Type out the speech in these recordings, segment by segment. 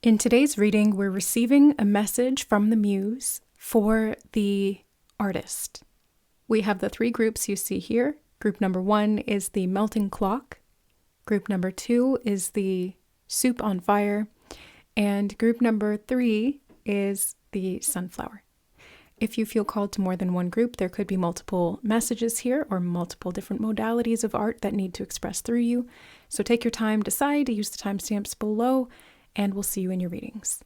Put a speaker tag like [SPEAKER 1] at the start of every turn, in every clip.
[SPEAKER 1] In today's reading, we're receiving a message from the Muse for the artist. We have the three groups you see here. Group number 1 is the melting clock. Group number 2 is the soup on fire. And group number 3 is the sunflower. If you feel called to more than one group, there could be multiple messages here or multiple different modalities of art that need to express through you. So take your time, decide, use the timestamps below, and we'll see you in your readings.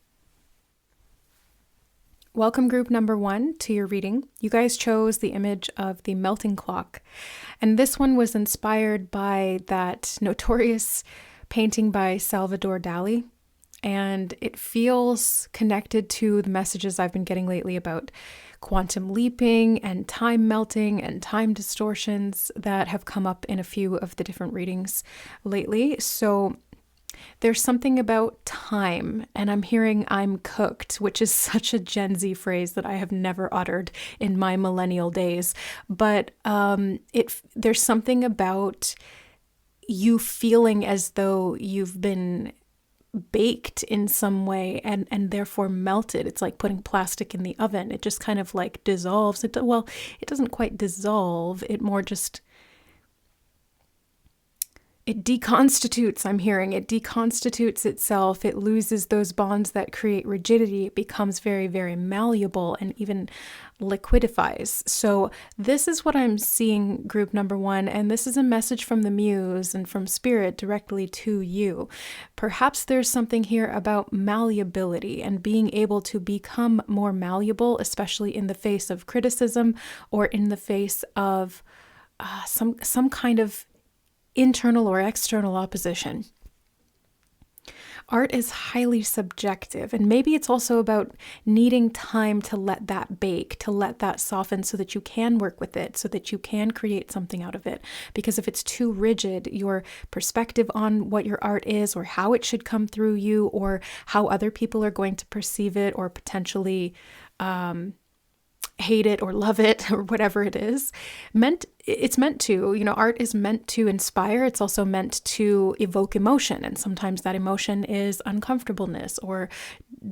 [SPEAKER 1] Welcome group number 1 to your reading. You guys chose the image of the melting clock. And this one was inspired by that notorious painting by Salvador Dali. And it feels connected to the messages I've been getting lately about quantum leaping and time melting and time distortions that have come up in a few of the different readings lately. So there's something about time, and I'm hearing "I'm cooked," which is such a Gen Z phrase that I have never uttered in my millennial days. But there's something about you feeling as though you've been baked in some way and therefore melted. It's like putting plastic in the oven. It just kind of like dissolves. It doesn't quite dissolve. It more just... it deconstitutes, I'm hearing. It deconstitutes itself. It loses those bonds that create rigidity. It becomes very, very malleable and even liquidifies. So this is what I'm seeing, group number 1, and this is a message from the Muse and from Spirit directly to you. Perhaps there's something here about malleability and being able to become more malleable, especially in the face of criticism or in the face of some kind of internal or external opposition. Art is highly subjective, and maybe it's also about needing time to let that bake, to let that soften so that you can work with it, so that you can create something out of it. Because if it's too rigid, your perspective on what your art is or how it should come through you or how other people are going to perceive it or potentially hate it or love it or whatever it is, it's meant to, art is meant to inspire. It's also meant to evoke emotion. And sometimes that emotion is uncomfortableness or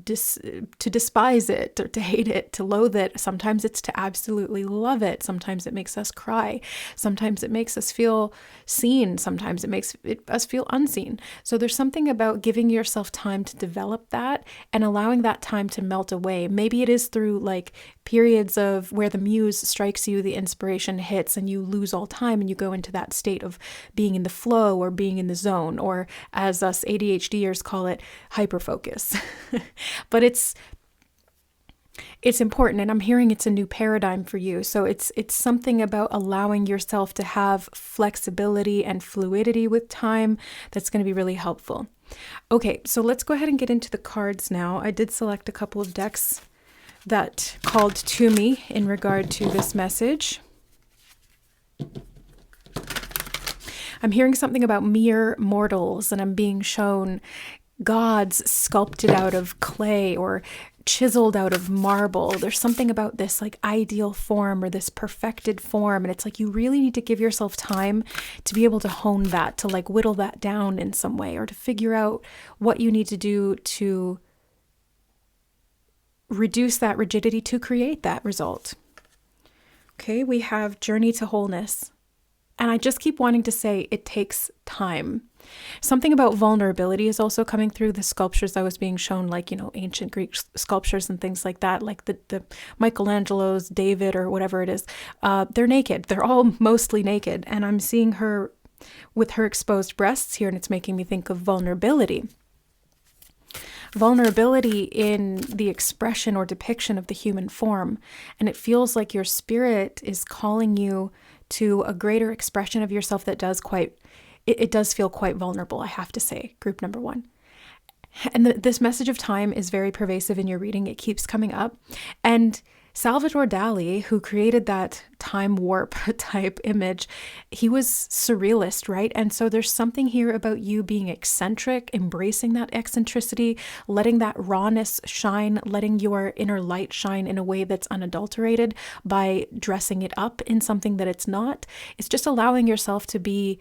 [SPEAKER 1] to despise it or to hate it, to loathe it. Sometimes it's to absolutely love it. Sometimes it makes us cry. Sometimes it makes us feel seen. Sometimes it makes us feel unseen. So there's something about giving yourself time to develop that and allowing that time to melt away. Maybe it is through like periods of where the Muse strikes you, the inspiration hits, and you lose all time and you go into that state of being in the flow or being in the zone, or as us ADHDers call it, hyperfocus. But it's important, and I'm hearing it's a new paradigm for you. So it's something about allowing yourself to have flexibility and fluidity with time that's going to be really helpful. Okay, so let's go ahead and get into the cards now. I did select a couple of decks that called to me in regard to this message. I'm hearing something about mere mortals, and I'm being shown gods sculpted out of clay or chiseled out of marble. There's something about this like ideal form or this perfected form, and it's like you really need to give yourself time to be able to hone that, to like whittle that down in some way, or to figure out what you need to do to reduce that rigidity to create that result. Okay, we have Journey to Wholeness. And I just keep wanting to say it takes time. Something about vulnerability is also coming through the sculptures I was being shown, like, ancient Greek sculptures and things like that, like the Michelangelo's, David, or whatever it is. They're naked. They're all mostly naked. And I'm seeing her with her exposed breasts here, and it's making me think of vulnerability. Vulnerability in the expression or depiction of the human form. And it feels like your spirit is calling you to a greater expression of yourself that does it does feel quite vulnerable, I have to say, group number 1. And this message of time is very pervasive in your reading. It keeps coming up. And Salvador Dali, who created that time warp type image, he was surrealist, right? And so there's something here about you being eccentric, embracing that eccentricity, letting that rawness shine, letting your inner light shine in a way that's unadulterated by dressing it up in something that it's not. It's just allowing yourself to be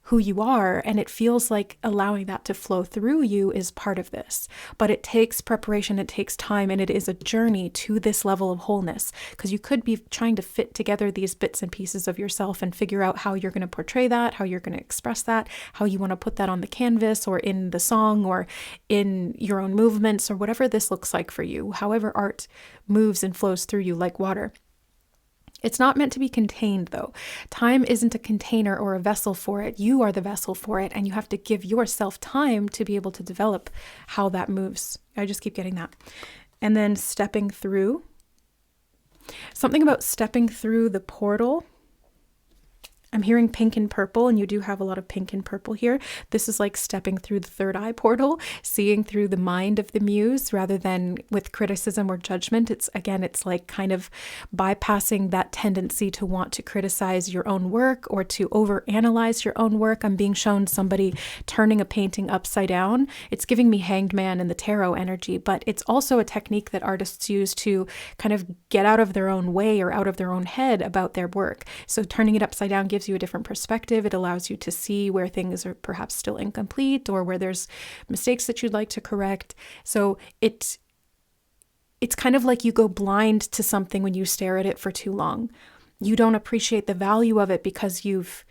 [SPEAKER 1] who you are, and it feels like allowing that to flow through you is part of this. But it takes preparation, it takes time, and it is a journey to this level of wholeness, because you could be trying to fit together these bits and pieces of yourself and figure out how you're going to portray that, how you're going to express that, how you want to put that on the canvas or in the song or in your own movements or whatever this looks like for you, however art moves and flows through you like water. It's not meant to be contained, though. Time isn't a container or a vessel for it. You are the vessel for it, and you have to give yourself time to be able to develop how that moves. I just keep getting that. And then stepping through. Something about stepping through the portal. I'm hearing pink and purple, and you do have a lot of pink and purple here. This is like stepping through the third eye portal, seeing through the mind of the muse rather than with criticism or judgment. It's like kind of bypassing that tendency to want to criticize your own work or to overanalyze your own work. I'm being shown somebody turning a painting upside down. It's giving me Hanged Man and the tarot energy, but it's also a technique that artists use to kind of get out of their own way or out of their own head about their work. So turning it upside down gives you a different perspective. It allows you to see where things are perhaps still incomplete or where there's mistakes that you'd like to correct. So it's kind of like you go blind to something when you stare at it for too long. You don't appreciate the value of it because you've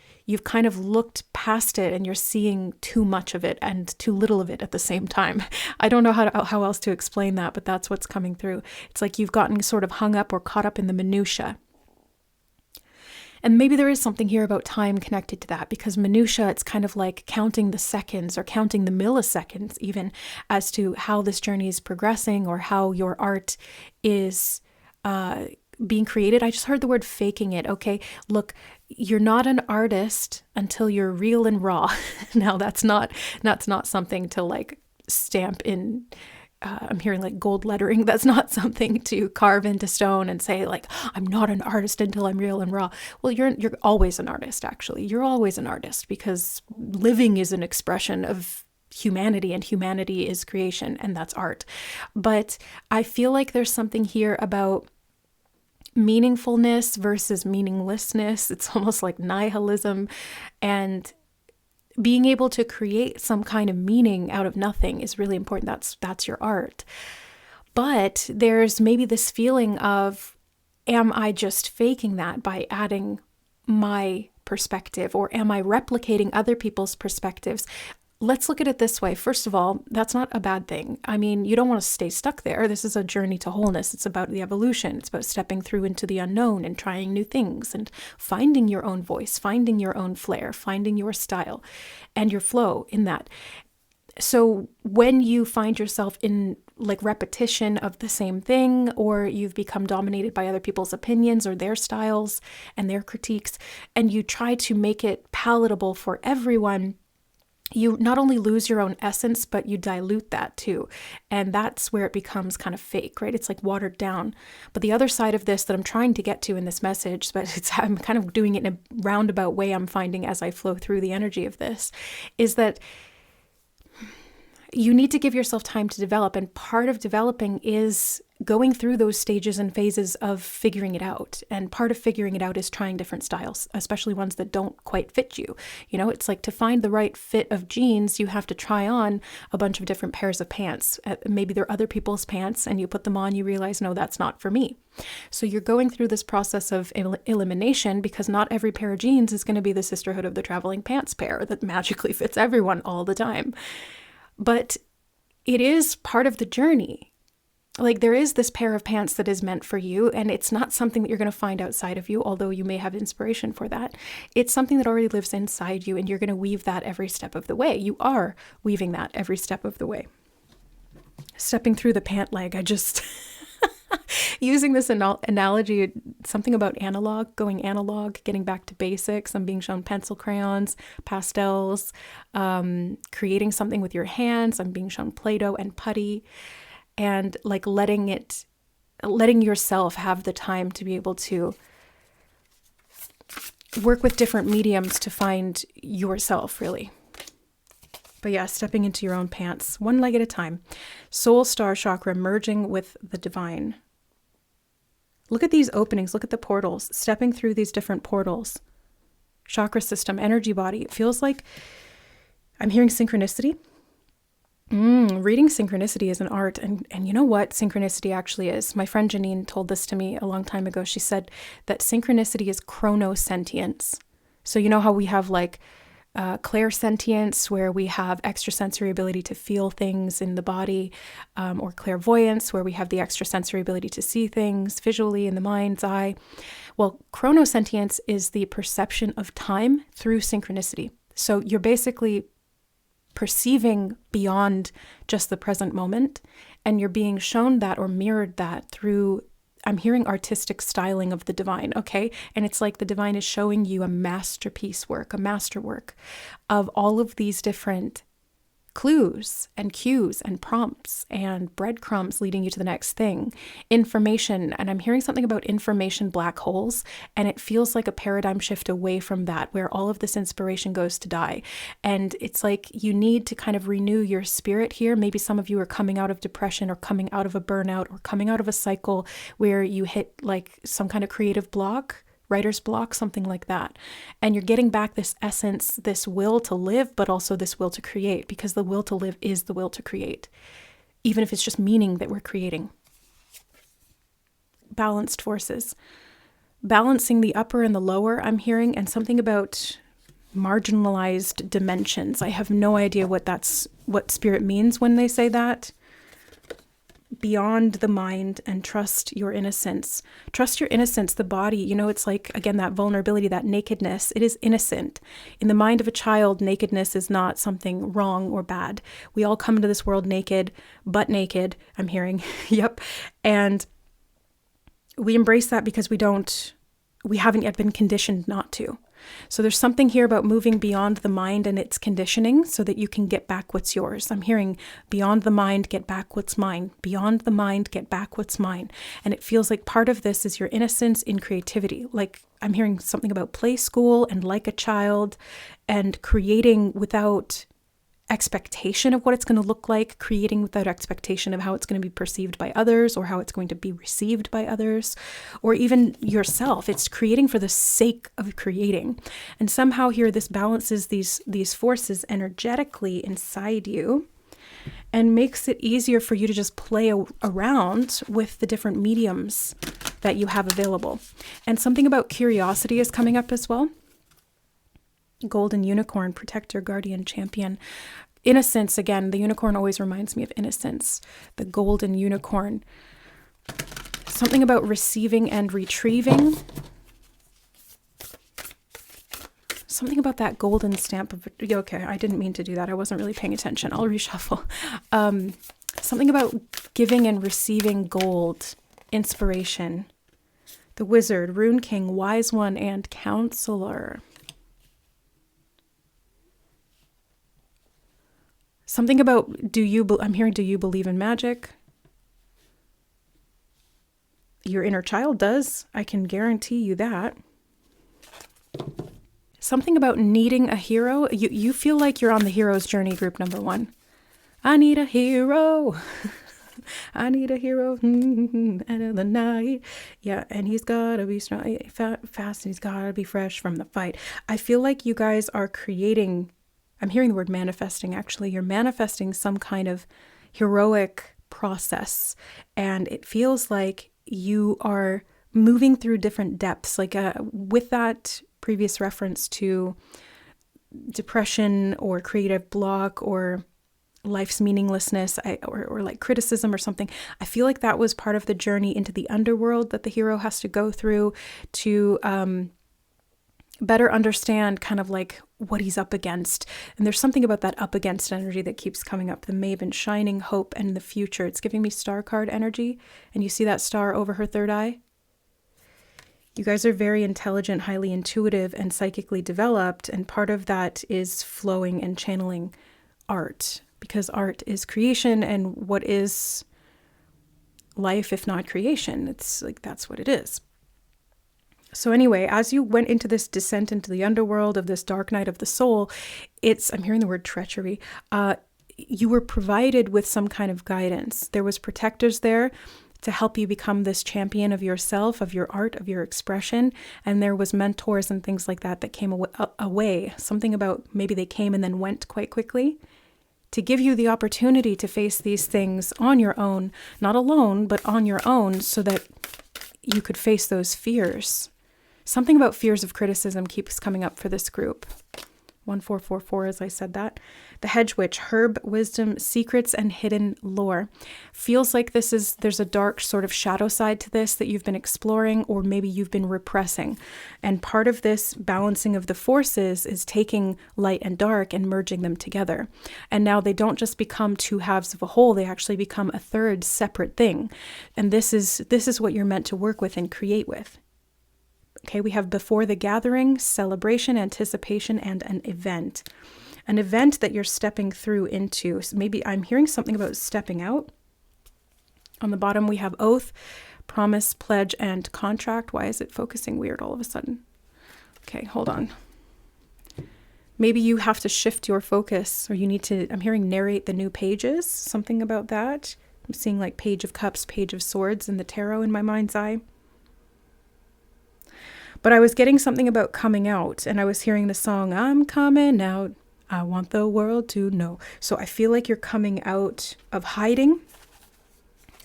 [SPEAKER 1] kind of looked past it and you're seeing too much of it and too little of it at the same time. I don't know how else to explain that, but that's what's coming through. It's like you've gotten sort of hung up or caught up in the minutia. And maybe there is something here about time connected to that, because minutia, it's kind of like counting the seconds or counting the milliseconds even as to how this journey is progressing or how your art is being created. I just heard the word faking it. Okay, look, you're not an artist until you're real and raw. Now that's not something to like stamp in. I'm hearing like gold lettering. That's not something to carve into stone and say like, I'm not an artist until I'm real and raw. Well, you're always an artist, actually. You're always an artist because living is an expression of humanity, and humanity is creation, and that's art. But I feel like there's something here about meaningfulness versus meaninglessness. It's almost like nihilism, and being able to create some kind of meaning out of nothing is really important. That's your art. But there's maybe this feeling of, am I just faking that by adding my perspective, or am I replicating other people's perspectives? Let's look at it this way. First of all, that's not a bad thing. I mean, you don't want to stay stuck there. This is a journey to wholeness. It's about the evolution. It's about stepping through into the unknown and trying new things and finding your own voice, finding your own flair, finding your style and your flow in that. So when you find yourself in like repetition of the same thing, or you've become dominated by other people's opinions or their styles and their critiques, and you try to make it palatable for everyone, you not only lose your own essence, but you dilute that too. And that's where it becomes kind of fake, right? It's like watered down. But the other side of this that I'm trying to get to in this message, but I'm kind of doing it in a roundabout way, I'm finding as I flow through the energy of this, is that you need to give yourself time to develop. And part of developing is going through those stages and phases of figuring it out. And part of figuring it out is trying different styles, especially ones that don't quite fit you. You know, it's like to find the right fit of jeans, you have to try on a bunch of different pairs of pants. Maybe they're other people's pants and you put them on, you realize, no, that's not for me. So you're going through this process of elimination, because not every pair of jeans is going to be the sisterhood of the traveling pants pair that magically fits everyone all the time. But it is part of the journey. Like, there is this pair of pants that is meant for you, and it's not something that you're going to find outside of you, although you may have inspiration for that. It's something that already lives inside you, and you're going to weave that every step of the way. You are weaving that every step of the way. Stepping through the pant leg, I just... using this analogy, something about analog, going analog, getting back to basics. I'm being shown pencil crayons, pastels, creating something with your hands. I'm being shown Play-Doh and putty, and like letting yourself have the time to be able to work with different mediums to find yourself, really. But yeah, stepping into your own pants, one leg at a time. Soul star chakra, merging with the divine. Look at these openings. Look at the portals. Stepping through these different portals. chakra system, energy body. It feels like I'm hearing synchronicity. Reading synchronicity is an art. And you know what synchronicity actually is? My friend Janine told this to me a long time ago. She said that synchronicity is chronosentience. So you know how we have like clairsentience, where we have extrasensory ability to feel things in the body, or clairvoyance, where we have the extrasensory ability to see things visually in the mind's eye. Well, chronosentience is the perception of time through synchronicity. So you're basically perceiving beyond just the present moment, and you're being shown that or mirrored that through, I'm hearing artistic styling of the divine, okay? And it's like the divine is showing you a masterpiece work, a masterwork of all of these different clues and cues and prompts and breadcrumbs leading you to the next thing. Information, and I'm hearing something about information black holes, and it feels like a paradigm shift away from that, where all of this inspiration goes to die. And it's like you need to kind of renew your spirit here. Maybe some of you are coming out of depression or coming out of a burnout or coming out of a cycle where you hit like some kind of creative block, writer's block, something like that. And you're getting back this essence, this will to live, but also this will to create, because the will to live is the will to create, even if it's just meaning that we're creating. Balanced forces. Balancing the upper and the lower, I'm hearing, and something about marginalized dimensions. I have no idea what spirit means when they say that. Beyond the mind and trust your innocence. Trust your innocence, the body, you know, it's like, again, that vulnerability, that nakedness, it is innocent. In the mind of a child, nakedness is not something wrong or bad. We all come into this world naked, butt naked, I'm hearing, yep. And we embrace that because we haven't yet been conditioned not to. So there's something here about moving beyond the mind and its conditioning so that you can get back what's yours. I'm hearing beyond the mind, get back what's mine. Beyond the mind, get back what's mine. And it feels like part of this is your innocence in creativity. Like I'm hearing something about play school and like a child and creating without expectation of what it's going to look like, creating without expectation of how it's going to be perceived by others or how it's going to be received by others, or even yourself. It's creating for the sake of creating. And somehow here this balances these forces energetically inside you and makes it easier for you to just play around with the different mediums that you have available. And something about curiosity is coming up as well. Golden unicorn, protector, guardian, champion. Innocence, again, the unicorn always reminds me of innocence. The golden unicorn. Something about receiving and retrieving. Something about that golden stamp of, okay, I didn't mean to do that. I wasn't really paying attention. I'll reshuffle. Something about giving and receiving gold, inspiration. The wizard, rune king, wise one, and counselor. Something about, I'm hearing, do you believe in magic? Your inner child does. I can guarantee you that. Something about needing a hero. You feel like you're on the hero's journey, group number 1. I need a hero. I need a hero. End of the night. Yeah, and he's got to be strong, fast, and he's got to be fresh from the fight. I feel like you guys are creating, I'm hearing the word manifesting, actually. You're manifesting some kind of heroic process. And it feels like you are moving through different depths. Like with that previous reference to depression or creative block or life's meaninglessness, or like criticism or something, I feel like that was part of the journey into the underworld that the hero has to go through to better understand kind of like what he's up against. And there's something about that up against energy that keeps coming up. The maven, shining hope and the future. It's giving me star card energy. And you see that star over her third eye? You guys are very intelligent, highly intuitive, and psychically developed. And part of that is flowing and channeling art, because art is creation, and what is life if not creation? It's like, that's what it is. So anyway, as you went into this descent into the underworld of this dark night of the soul, I'm hearing the word treachery. You were provided with some kind of guidance. There was protectors there to help you become this champion of yourself, of your art, of your expression. And there was mentors and things like that that came away. Something about maybe they came and then went quite quickly, to give you the opportunity to face these things on your own, not alone, but on your own, so that you could face those fears. Something about fears of criticism keeps coming up for this group. 1444, as I said that. The Hedge Witch, herb, wisdom, secrets, and hidden lore. Feels like there's a dark sort of shadow side to this that you've been exploring, or maybe you've been repressing. And part of this balancing of the forces is taking light and dark and merging them together. And now they don't just become two halves of a whole, they actually become a third separate thing. And this is what you're meant to work with and create with. Okay, we have before the gathering, celebration, anticipation, and an event. An event that you're stepping through into. So maybe I'm hearing something about stepping out. On the bottom, we have oath, promise, pledge, and contract. Why is it focusing weird all of a sudden? Okay, hold on. Maybe you have to shift your focus, or you need to, I'm hearing narrate the new pages, something about that. I'm seeing like Page of Cups, Page of Swords in the tarot in my mind's eye. But I was getting something about coming out, and I was hearing the song, I'm coming out, I want the world to know. So I feel like you're coming out of hiding,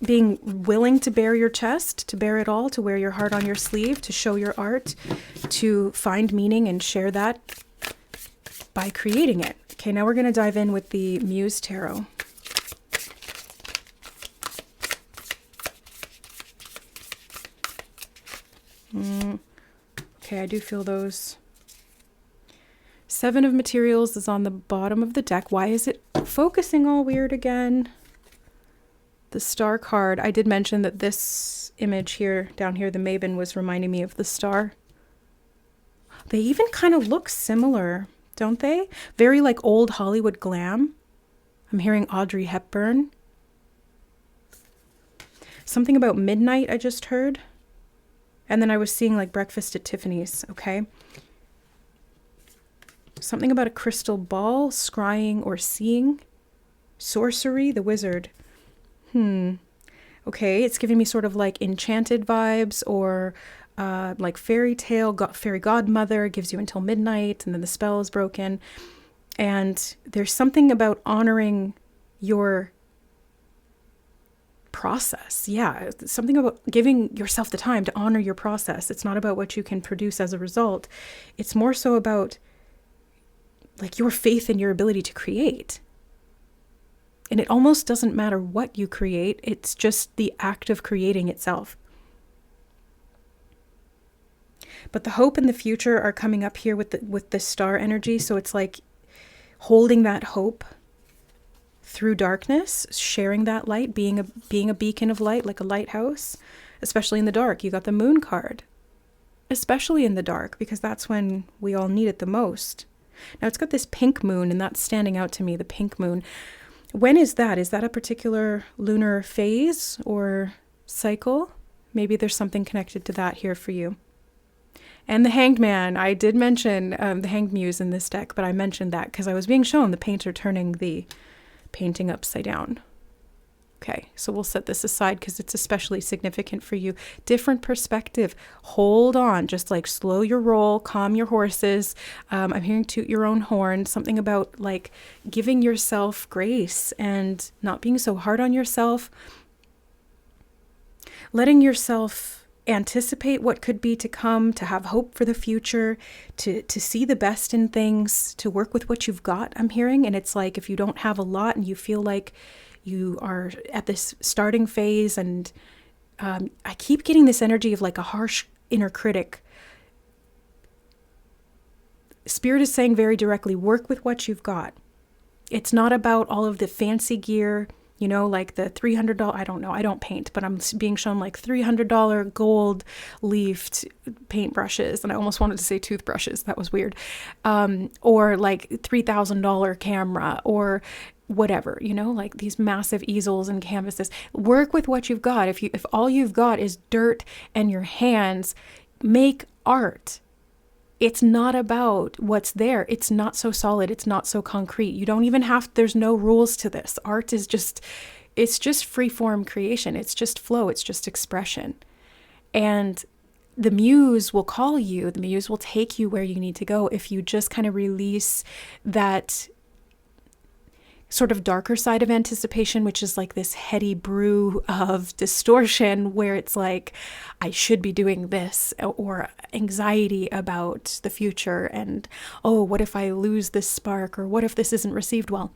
[SPEAKER 1] being willing to bare your chest, to bare it all, to wear your heart on your sleeve, to show your art, to find meaning and share that by creating it. Okay, now we're going to dive in with the Muse Tarot. Okay, I do feel those. Seven of Materials is on the bottom of the deck. Why is it focusing all weird again? The Star card. I did mention that this image here, down here, the Maven, was reminding me of the star. They even kind of look similar, don't they? Very like old Hollywood glam. I'm hearing Audrey Hepburn. Something about midnight I just heard. And then I was seeing like Breakfast at Tiffany's, okay? Something about a crystal ball, scrying or seeing. Sorcery, the wizard. Okay, it's giving me sort of like enchanted vibes, or like fairy tale, fairy godmother, gives you until midnight and then the spell is broken. And there's something about honoring your process. Yeah, something about giving yourself the time to honor your process. It's not about what you can produce as a result. It's more so about like your faith in your ability to create. And it almost doesn't matter what you create. It's just the act of creating itself. But the hope and the future are coming up here with the star energy. So it's like holding that hope through darkness, sharing that light, being a beacon of light, like a lighthouse, especially in the dark. You got the Moon card, especially in the dark, because that's when we all need it the most. Now it's got this pink moon, and that's standing out to me, the pink moon. When is that? Is that a particular lunar phase or cycle? Maybe there's something connected to that here for you. And the Hanged Man. I did mention the Hanged Muse in this deck, but I mentioned that because I was being shown the painter turning the painting upside down. Okay, so we'll set this aside because it's especially significant for you. Different perspective. Hold on. Just like slow your roll, calm your horses. I'm hearing toot your own horn. Something about like giving yourself grace and not being so hard on yourself. Letting yourself anticipate what could be to come, to have hope for the future, to see the best in things, to work with what you've got, I'm hearing. And it's like if you don't have a lot and you feel like you are at this starting phase, and I keep getting this energy of like a harsh inner critic. Spirit is saying very directly, work with what you've got. It's not about all of the fancy gear, you know, like the $300, I don't know, I don't paint, but I'm being shown like $300 gold leafed paintbrushes. And I almost wanted to say toothbrushes. That was weird. Or like $3,000 camera or whatever, you know, like these massive easels and canvases. Work with what you've got. If all you've got is dirt and your hands, make art. It's not about what's there. It's not so solid. It's not so concrete. You don't even have, there's no rules to this. Art is just It's just free form creation. It's just flow. It's just expression. And the muse will call you. The muse will take you where you need to go if you just kind of release that sort of darker side of anticipation, which is like this heady brew of distortion where it's like, I should be doing this, or anxiety about the future. And, oh, what if I lose this spark? Or what if this isn't received well?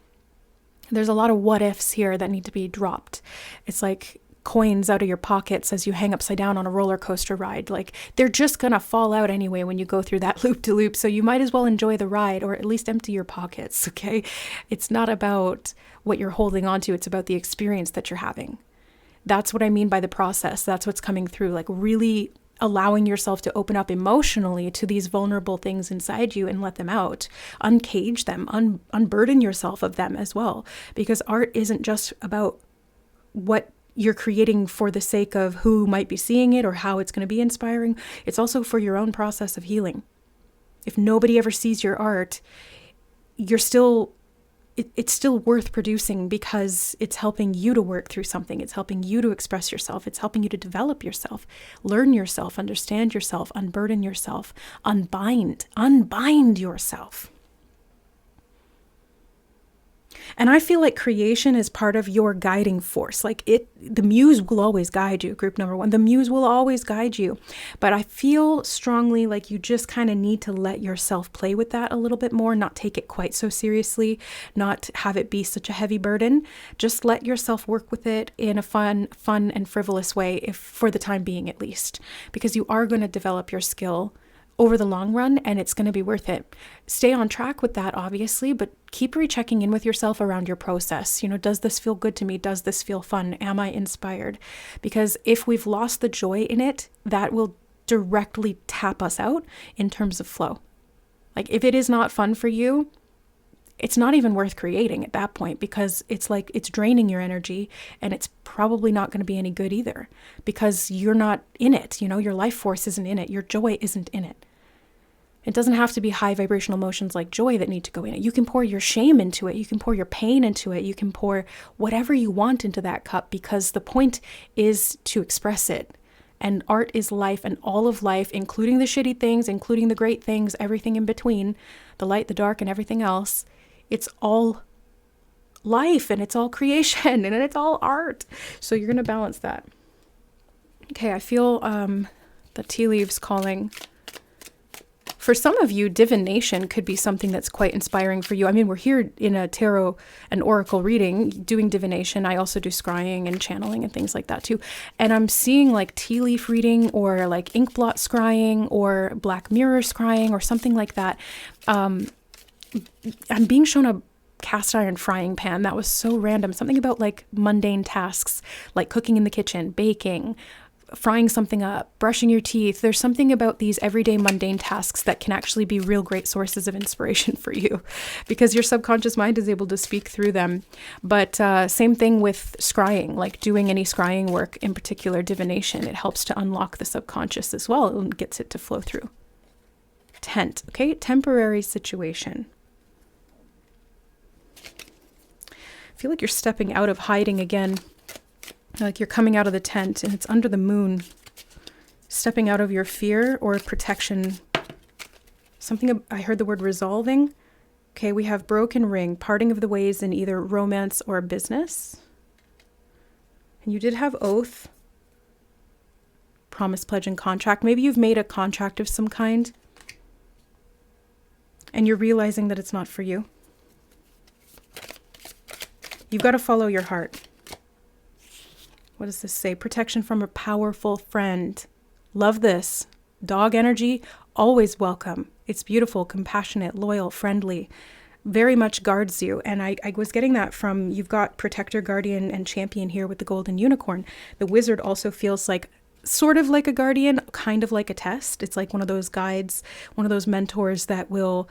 [SPEAKER 1] There's a lot of what ifs here that need to be dropped. It's like coins out of your pockets as you hang upside down on a roller coaster ride. Like, they're just gonna fall out anyway when you go through that loop to loop. So you might as well enjoy the ride, or at least empty your pockets, okay? It's not about what you're holding on to. It's about the experience that you're having. That's what I mean by the process. That's what's coming through. Like, really allowing yourself to open up emotionally to these vulnerable things inside you and let them out. Uncage them, unburden yourself of them as well. Because art isn't just about what you're creating for the sake of who might be seeing it or how it's going to be inspiring. It's also for your own process of healing. If nobody ever sees your art, you're still, it's still worth producing because it's helping you to work through something. It's helping you to express yourself. It's helping you to develop yourself, learn yourself, understand yourself, unburden yourself, unbind yourself. And I feel like creation is part of your guiding force. Like the muse will always guide you, group number one. The muse will always guide you. But I feel strongly like you just kind of need to let yourself play with that a little bit more, not take it quite so seriously, not have it be such a heavy burden. Just let yourself work with it in a fun and frivolous way, if for the time being at least, because you are going to develop your skill over the long run, and it's going to be worth it. Stay on track with that, obviously, but keep rechecking in with yourself around your process. You know, does this feel good to me? Does this feel fun? Am I inspired? Because if we've lost the joy in it, that will directly tap us out in terms of flow. Like, if it is not fun for you, it's not even worth creating at that point, because it's like it's draining your energy, and it's probably not going to be any good either, because you're not in it. You know, your life force isn't in it. Your joy isn't in it. It doesn't have to be high vibrational emotions like joy that need to go in it. You can pour your shame into it. You can pour your pain into it. You can pour whatever you want into that cup, because the point is to express it. And art is life, and all of life, including the shitty things, including the great things, everything in between, the light, the dark, and everything else. It's all life, and it's all creation, and it's all art. So you're going to balance that. Okay, I feel the tea leaves calling. For some of you, divination could be something that's quite inspiring for you. I mean, we're here in a tarot and oracle reading, doing divination. I also do scrying and channeling and things like that too. And I'm seeing like tea leaf reading, or like ink blot scrying, or black mirror scrying, or something like that. I'm being shown a cast iron frying pan. That was so random. Something about like mundane tasks, like cooking in the kitchen, baking, frying something up, brushing your teeth. There's something about these everyday mundane tasks that can actually be real great sources of inspiration for you, because your subconscious mind is able to speak through them. But same thing with scrying, like doing any scrying work, in particular divination. It helps to unlock the subconscious as well and gets it to flow through. Tent, okay? Temporary situation. I feel like you're stepping out of hiding again. Like you're coming out of the tent and it's under the moon. Stepping out of your fear or protection. Something, I heard the word resolving. Okay, we have broken ring, parting of the ways in either romance or business. And you did have oath, promise, pledge, and contract. Maybe you've made a contract of some kind, and you're realizing that it's not for you. You've got to follow your heart. What does this say? Protection from a powerful friend. Love this. Dog energy, always welcome. It's beautiful, compassionate, loyal, friendly. Very much guards you. And I was getting that from, you've got protector, guardian, and champion here with the golden unicorn. The wizard also feels like sort of like a guardian, kind of like a test. It's like one of those guides, one of those mentors that will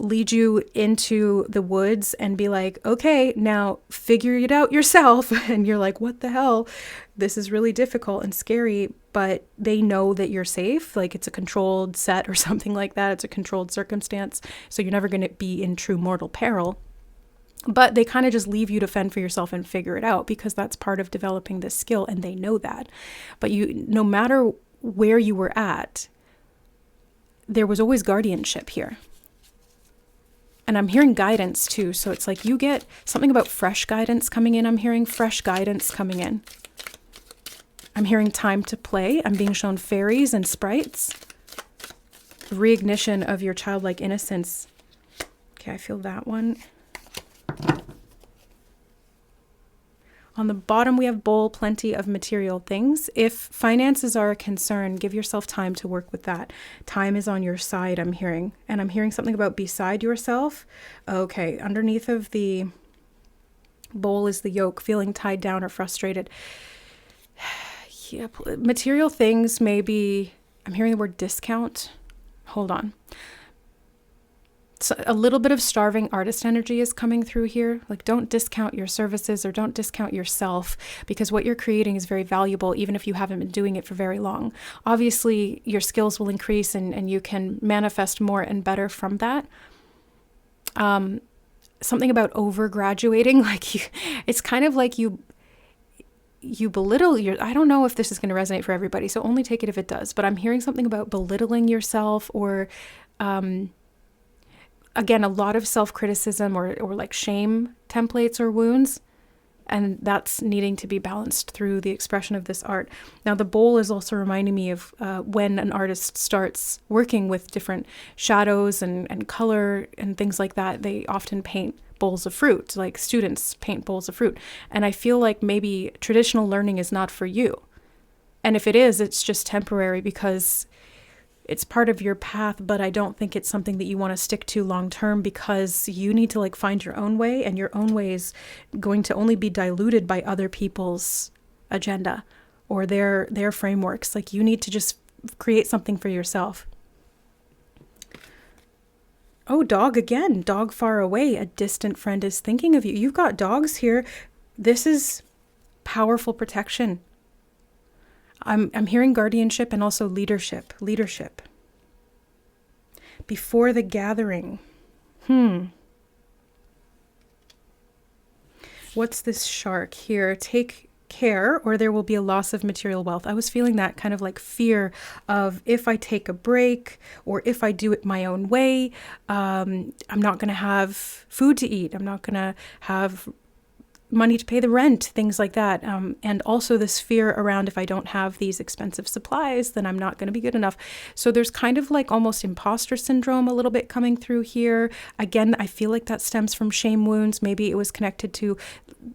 [SPEAKER 1] lead you into the woods and be like, okay, now figure it out yourself. And you're like, what the hell? This is really difficult and scary, but they know that you're safe. Like it's a controlled set or something like that. It's a controlled circumstance. So you're never going to be in true mortal peril. But they kind of just leave you to fend for yourself and figure it out, because that's part of developing this skill, and they know that. But no matter where you were at, there was always guardianship here. And I'm hearing guidance too. So it's like you get something about fresh guidance coming in. I'm hearing fresh guidance coming in. I'm hearing time to play. I'm being shown fairies and sprites. Reignition of your childlike innocence. Okay, I feel that one. On the bottom, we have bowl, plenty of material things. If finances are a concern, give yourself time to work with that. Time is on your side, I'm hearing. And I'm hearing something about beside yourself. Okay, underneath of the bowl is the yoke, feeling tied down or frustrated. Yeah, material things, maybe. I'm hearing the word discount. Hold on. So a little bit of starving artist energy is coming through here. Like, don't discount your services or don't discount yourself, because what you're creating is very valuable, even if you haven't been doing it for very long. Obviously, your skills will increase and you can manifest more and better from that. Something about over-graduating, like it's kind of like you belittle I don't know if this is going to resonate for everybody, so only take it if it does. But I'm hearing something about belittling yourself, or again, a lot of self-criticism or like shame templates or wounds, and that's needing to be balanced through the expression of this art. Now, the bowl is also reminding me of when an artist starts working with different shadows and color and things like that, they often paint bowls of fruit, like students paint bowls of fruit. And I feel like maybe traditional learning is not for you. And if it is, it's just temporary because it's part of your path, but I don't think it's something that you want to stick to long term, because you need to like find your own way, and your own way is going to only be diluted by other people's agenda or their frameworks. Like, you need to just create something for yourself. Oh, dog again. Dog far away. A distant friend is thinking of you. You've got dogs here. This is powerful protection. I'm hearing guardianship and also leadership. Before the gathering. What's this shark here? Take care or there will be a loss of material wealth. I was feeling that kind of like fear of, if I take a break or if I do it my own way, I'm not going to have food to eat. I'm not going to have money to pay the rent, things like that. And also this fear around, if I don't have these expensive supplies, then I'm not going to be good enough. So there's kind of like almost imposter syndrome a little bit coming through here. Again, I feel like that stems from shame wounds. Maybe it was connected to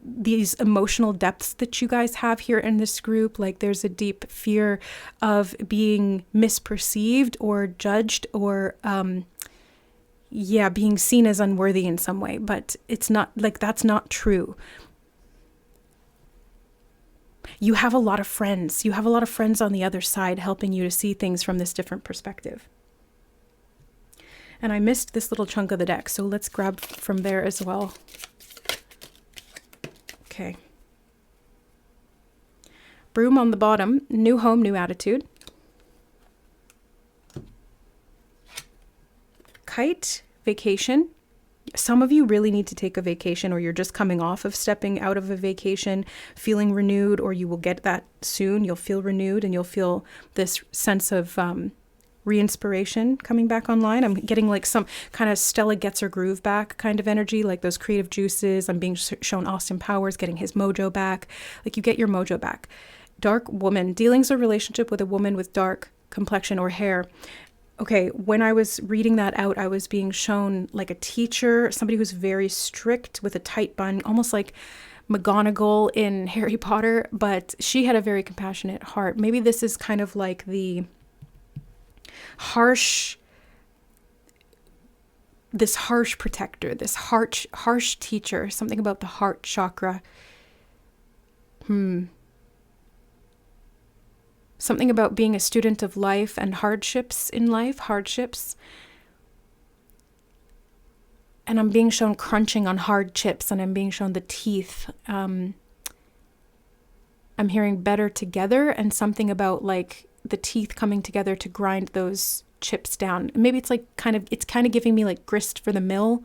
[SPEAKER 1] these emotional depths that you guys have here in this group. Like, there's a deep fear of being misperceived or judged or, being seen as unworthy in some way, but it's not like, that's not true. You have a lot of friends. You have a lot of friends on the other side helping you to see things from this different perspective. And I missed this little chunk of the deck, so let's grab from there as well. Okay. Broom on the bottom, new home, new attitude. Kite, vacation. Some of you really need to take a vacation, or you're just coming off of stepping out of a vacation, feeling renewed, or you will get that soon. You'll feel renewed and you'll feel this sense of re-inspiration coming back online. I'm getting like some kind of Stella gets her groove back kind of energy, like those creative juices. I'm being shown Austin Powers getting his mojo back. Like, you get your mojo back. Dark woman, dealings or relationship with a woman with dark complexion or hair. Okay, when I was reading that out, I was being shown like a teacher, somebody who's very strict with a tight bun, almost like McGonagall in Harry Potter, but she had a very compassionate heart. Maybe this is kind of like the harsh protector, this harsh teacher, something about the heart chakra. Something about being a student of life and hardships in life, And I'm being shown crunching on hard chips, and I'm being shown the teeth. I'm hearing better together, and something about like the teeth coming together to grind those chips down. Maybe it's like kind of giving me like grist for the mill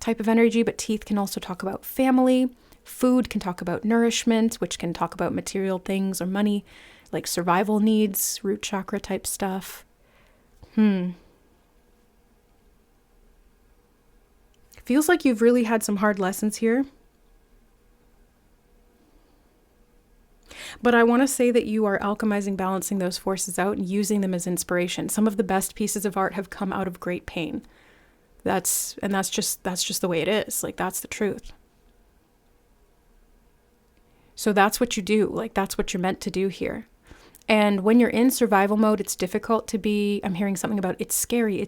[SPEAKER 1] type of energy, but teeth can also talk about family. Food can talk about nourishment, which can talk about material things or money, like survival needs, root chakra type stuff. Feels like you've really had some hard lessons here. But I want to say that you are alchemizing, balancing those forces out and using them as inspiration. Some of the best pieces of art have come out of great pain. That's just the way it is. Like, that's the truth. So that's what you do. Like, that's what you're meant to do here. And when you're in survival mode, it's difficult to be, I'm hearing something about it's scary.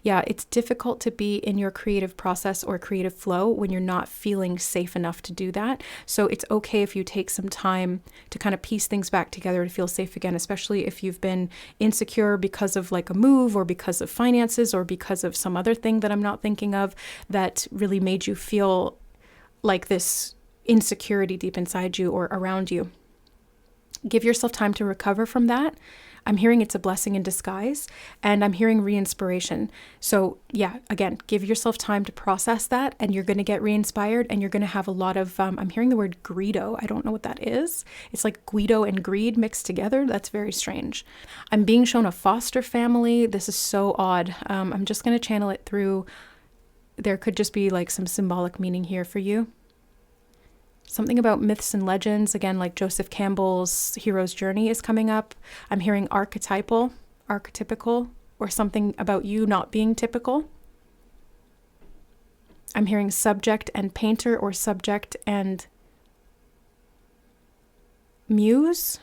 [SPEAKER 1] Yeah, it's difficult to be in your creative process or creative flow when you're not feeling safe enough to do that. So it's okay if you take some time to kind of piece things back together to feel safe again, especially if you've been insecure because of like a move or because of finances or because of some other thing that I'm not thinking of that really made you feel like this insecurity deep inside you or around you. Give yourself time to recover from that. I'm hearing it's a blessing in disguise, and I'm hearing re-inspiration. So yeah, again, give yourself time to process that, and you're going to get re-inspired, and you're going to have a lot of, I'm hearing the word greedo. I don't know what that is. It's like Guido and greed mixed together. That's very strange. I'm being shown a foster family. This is so odd. I'm just going to channel it through. There could just be like some symbolic meaning here for you. Something about myths and legends, again, like Joseph Campbell's hero's journey is coming up. I'm hearing archetypical, or something about you not being typical. I'm hearing subject and painter or subject and muse,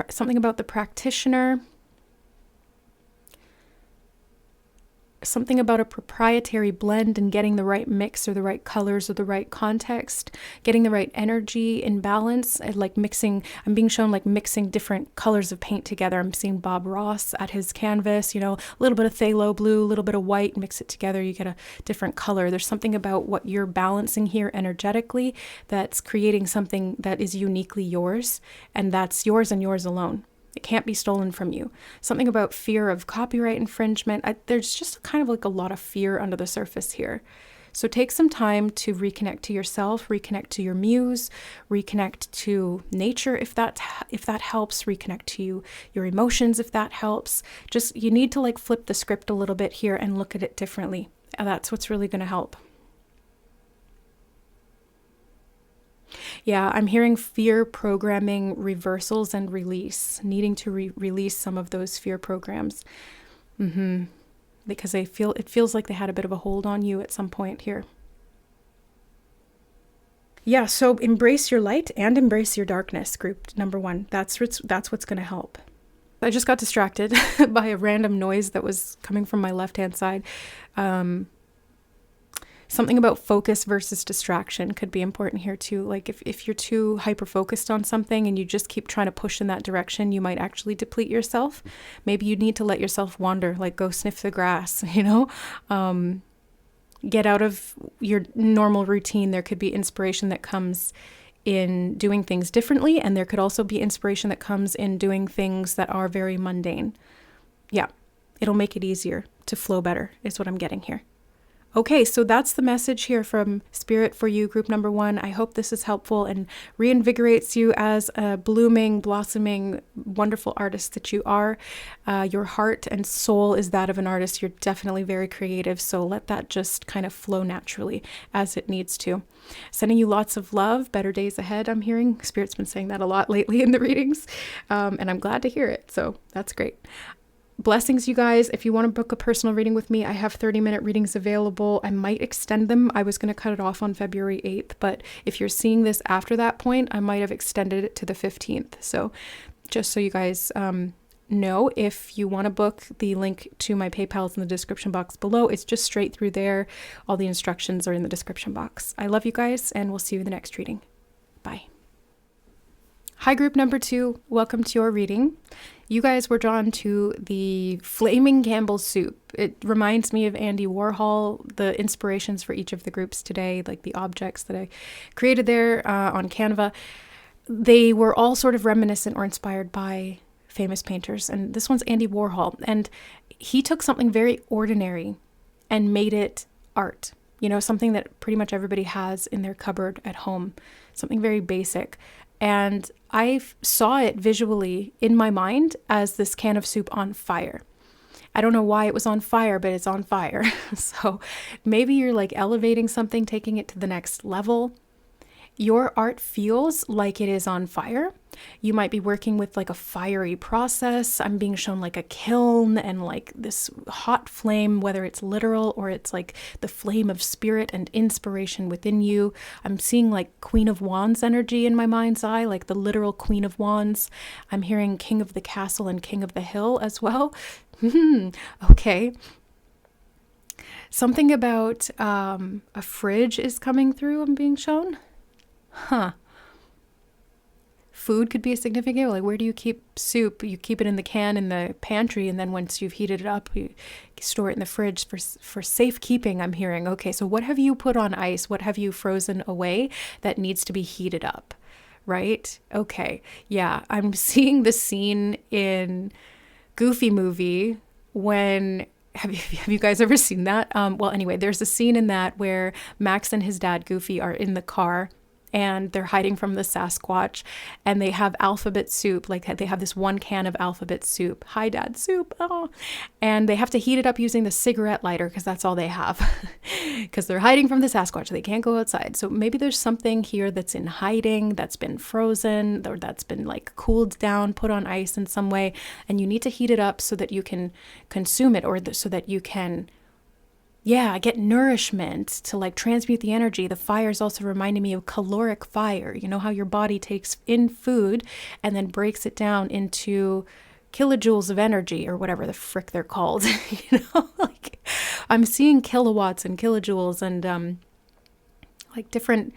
[SPEAKER 1] something about the practitioner. Something about a proprietary blend and getting the right mix or the right colors or the right context, getting the right energy in balance, and like mixing, I'm being shown like mixing different colors of paint together. I'm seeing Bob Ross at his canvas, a little bit of phthalo blue, a little bit of white, mix it together, you get a different color. There's something about what you're balancing here energetically that's creating something that is uniquely yours, and that's yours and yours alone. It can't be stolen from you. Something about fear of copyright infringement. There's just kind of like a lot of fear under the surface here. So take some time to reconnect to yourself, reconnect to your muse, reconnect to nature if that helps, reconnect to your emotions if that helps. Just, you need to like flip the script a little bit here and look at it differently. And that's what's really going to help. Yeah, I'm hearing fear programming reversals and release, needing to release some of those fear programs. Because it feels like they had a bit of a hold on you at some point here. Yeah, so embrace your light and embrace your darkness, group number 1. That's what's going to help. I just got distracted by a random noise that was coming from my left-hand side. Something about focus versus distraction could be important here too. Like if you're too hyper-focused on something and you just keep trying to push in that direction, you might actually deplete yourself. Maybe you need to let yourself wander, like go sniff the grass, get out of your normal routine. There could be inspiration that comes in doing things differently, and there could also be inspiration that comes in doing things that are very mundane. Yeah, it'll make it easier to flow better is what I'm getting here. Okay, so that's the message here from Spirit for you, group number 1. I hope this is helpful and reinvigorates you as a blooming, blossoming, wonderful artist that you are. Your heart and soul is that of an artist. You're definitely very creative, so let that just kind of flow naturally as it needs to. Sending you lots of love, better days ahead, I'm hearing. Spirit's been saying that a lot lately in the readings, and I'm glad to hear it, so that's great. Blessings, you guys. If you want to book a personal reading with me, I have 30-minute readings available. I might extend them. I was going to cut it off on February 8th, but if you're seeing this after that point, I might have extended it to the 15th. So just so you guys know, if you want to book, the link to my PayPal is in the description box below. It's just straight through there. All the instructions are in the description box. I love you guys, and we'll see you in the next reading. Bye. Hi, group number 2. Welcome to your reading. You guys were drawn to the Flaming Campbell Soup. It reminds me of Andy Warhol, the inspirations for each of the groups today, like the objects that I created there on Canva. They were all sort of reminiscent or inspired by famous painters. And this one's Andy Warhol. And he took something very ordinary and made it art. you know, something that pretty much everybody has in their cupboard at home, something very basic. And I saw it visually in my mind as this can of soup on fire. I don't know why it was on fire, but it's on fire. So maybe you're like elevating something, taking it to the next level. Your art feels like it is on fire. You might be working with like a fiery process. I'm being shown like a kiln and like this hot flame, whether it's literal or it's like the flame of spirit and inspiration within you. I'm seeing like Queen of Wands energy in my mind's eye, like the literal Queen of Wands. I'm hearing King of the Castle and King of the Hill as well. Okay. Something about a fridge is coming through, I'm being shown. Huh. Food could be a significant, like where do you keep soup? You keep it in the can in the pantry, and then once you've heated it up, you store it in the fridge for safekeeping, I'm hearing. Okay, so what have you put on ice? What have you frozen away that needs to be heated up, right? Okay, yeah, I'm seeing the scene in Goofy movie when... Have you guys ever seen that? Well, anyway, there's a scene in that where Max and his dad, Goofy, are in the car and they're hiding from the Sasquatch, and they have alphabet soup. Like they have this one can of alphabet soup. Hi, Dad, soup. Oh, and they have to heat it up using the cigarette lighter because that's all they have, because they're hiding from the Sasquatch. They can't go outside. So maybe there's something here that's in hiding, that's been frozen, or that's been like cooled down, put on ice in some way, and you need to heat it up so that you can consume it, or so that you can get nourishment to like transmute the energy. The fire is also reminding me of caloric fire. You know how your body takes in food and then breaks it down into kilojoules of energy, or whatever the frick they're called. You know, like I'm seeing kilowatts and kilojoules and like different,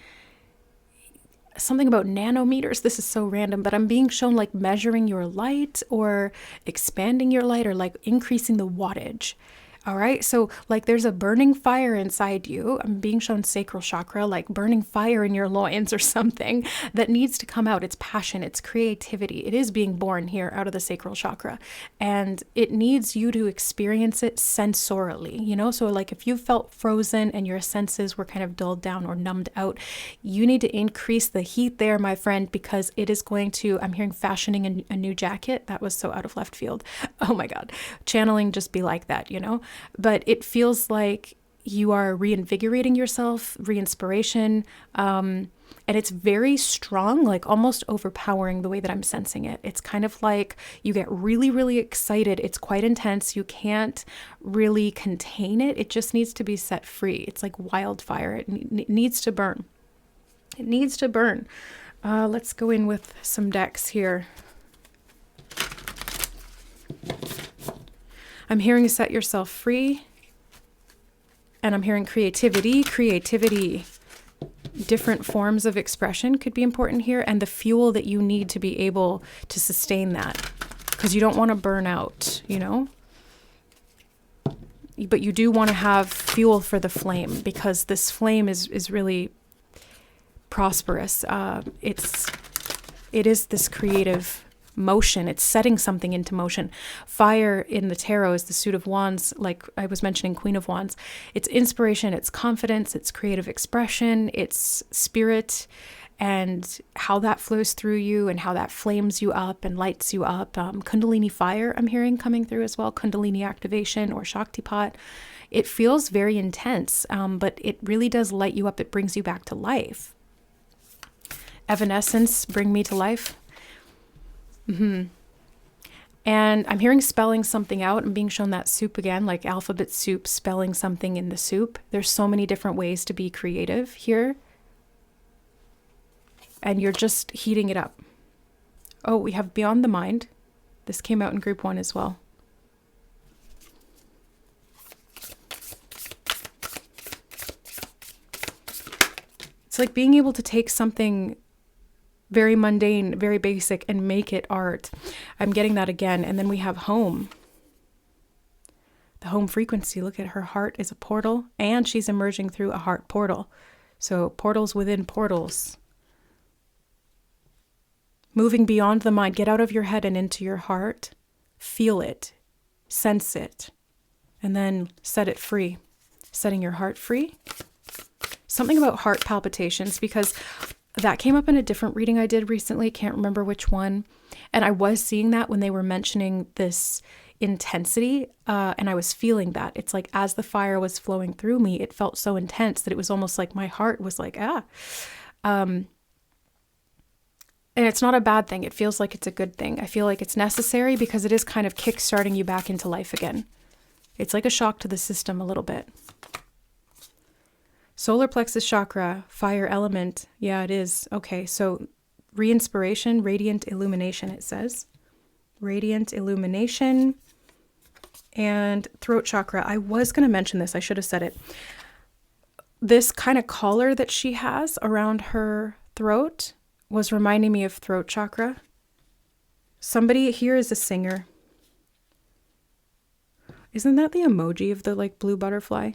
[SPEAKER 1] something about nanometers. This is so random, but I'm being shown like measuring your light or expanding your light or like increasing the wattage. All right. So like there's a burning fire inside you. I'm being shown sacral chakra, like burning fire in your loins or something that needs to come out. It's passion, it's creativity. It is being born here out of the sacral chakra, and it needs you to experience it sensorially, you know? So like if you felt frozen and your senses were kind of dulled down or numbed out, you need to increase the heat there, my friend, because it is going to, I'm hearing fashioning a new jacket. That was so out of left field. Oh my God. Channeling just be like that, you know? But it feels like you are reinvigorating yourself, re-inspiration, and it's very strong, like almost overpowering the way that I'm sensing it. It's kind of like you get really, really excited. It's quite intense. You can't really contain it. It just needs to be set free. It's like wildfire. It needs to burn. It needs to burn. Let's go in with some decks here. I'm hearing set yourself free, and I'm hearing creativity. Different forms of expression could be important here, and the fuel that you need to be able to sustain that, because you don't want to burn out, you know? But you do want to have fuel for the flame, because this flame is really prosperous. It is this creative motion. It's setting something into motion. Fire in the tarot is the suit of wands, like I was mentioning Queen of Wands. It's inspiration, it's confidence, it's creative expression, it's spirit, and how that flows through you and how that flames you up and lights you up. Kundalini fire, I'm hearing coming through as well. Kundalini activation or Shaktipat. It feels very intense, but it really does light you up. It brings you back to life. Evanescence, bring me to life. And I'm hearing spelling something out. I'm being shown that soup again, like alphabet soup, spelling something in the soup. There's so many different ways to be creative here. And you're just heating it up. Oh, we have Beyond the Mind. This came out in group 1 as well. It's like being able to take something very mundane, very basic, and make it art. I'm getting that again. And then we have home. The home frequency. Look at her heart is a portal, and she's emerging through a heart portal. So portals within portals. Moving beyond the mind. Get out of your head and into your heart. Feel it. Sense it. And then set it free. Setting your heart free. Something about heart palpitations, because that came up in a different reading I did recently. Can't remember which one. And I was seeing that when they were mentioning this intensity, and I was feeling that. It's like as the fire was flowing through me, it felt so intense that it was almost like my heart was like, and it's not a bad thing. It feels like it's a good thing. I feel like it's necessary because it is kind of kick-starting you back into life again. It's like a shock to the system a little bit. Solar plexus chakra, fire element. Yeah, it is. Okay, so re-inspiration, radiant illumination, it says. Radiant illumination. And throat chakra. I was going to mention this. I should have said it. This kind of collar that she has around her throat was reminding me of throat chakra. Somebody here is a singer. Isn't that the emoji of the like blue butterfly?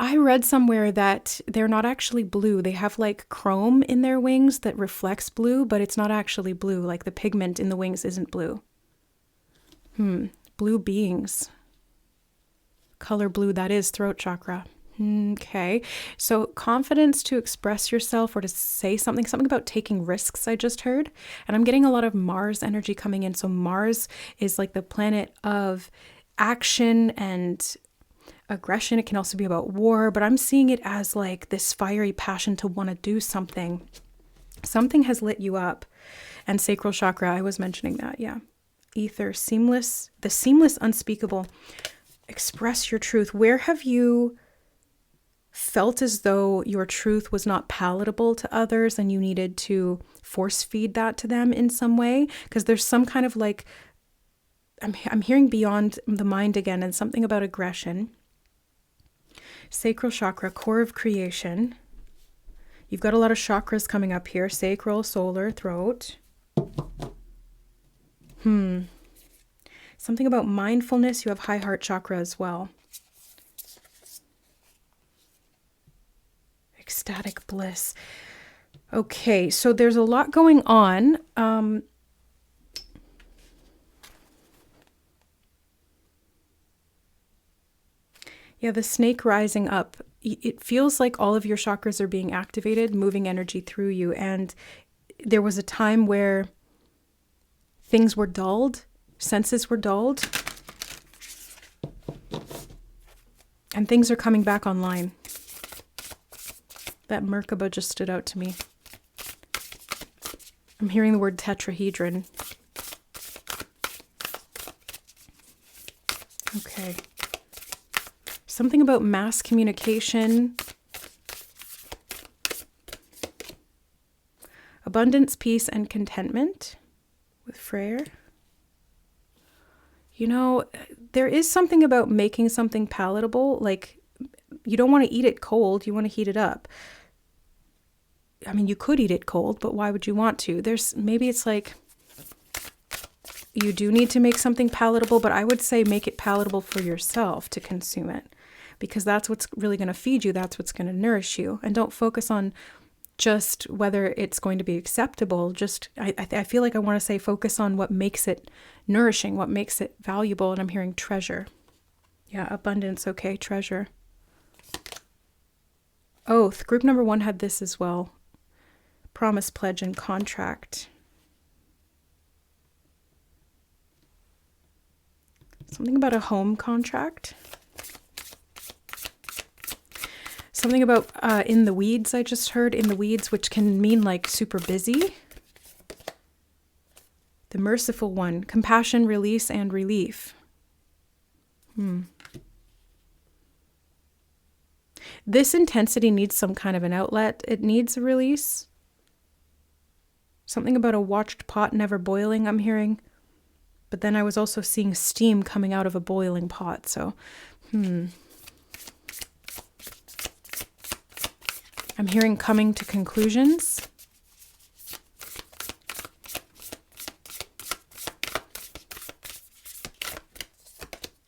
[SPEAKER 1] I read somewhere that they're not actually blue. They have like chrome in their wings that reflects blue, but it's not actually blue. Like the pigment in the wings isn't blue. Blue beings. Color blue, that is throat chakra. Okay. So confidence to express yourself or to say something about taking risks, I just heard. And I'm getting a lot of Mars energy coming in. So Mars is like the planet of action and aggression. It can also be about war, but I'm seeing it as like this fiery passion to want to do something. Something has lit you up. And sacral chakra, I was mentioning that, yeah. Ether, seamless, the seamless unspeakable. Express your truth. Where have you felt as though your truth was not palatable to others and you needed to force feed that to them in some way? Because there's some kind of like, I'm hearing beyond the mind again, and something about aggression. Sacral chakra, core of creation. You've got a lot of chakras coming up here. Sacral, solar, throat. Something about mindfulness. You have high heart chakra as well. Ecstatic bliss. Okay, so there's a lot going on. Yeah, the snake rising up. It feels like all of your chakras are being activated, moving energy through you. And there was a time where things were dulled, senses were dulled, and things are coming back online. That Merkaba just stood out to me. I'm hearing the word tetrahedron. Okay. Something about mass communication. Abundance, peace, and contentment with Freyr. You know, there is something about making something palatable. Like, you don't want to eat it cold. You want to heat it up. I mean, you could eat it cold, but why would you want to? Maybe it's like you do need to make something palatable, but I would say make it palatable for yourself to consume it, because that's what's really going to feed you. That's what's going to nourish you. And don't focus on just whether it's going to be acceptable. I feel like I want to say focus on what makes it nourishing, what makes it valuable. And I'm hearing treasure. Yeah, abundance. Okay, treasure. Oath. Group number 1 had this as well. Promise, pledge, and contract. Something about a home contract. Something about in the weeds, I just heard. In the weeds, which can mean like super busy. The merciful one. Compassion, release, and relief. This intensity needs some kind of an outlet. It needs a release. Something about a watched pot never boiling, I'm hearing. But then I was also seeing steam coming out of a boiling pot. So, I'm hearing coming to conclusions.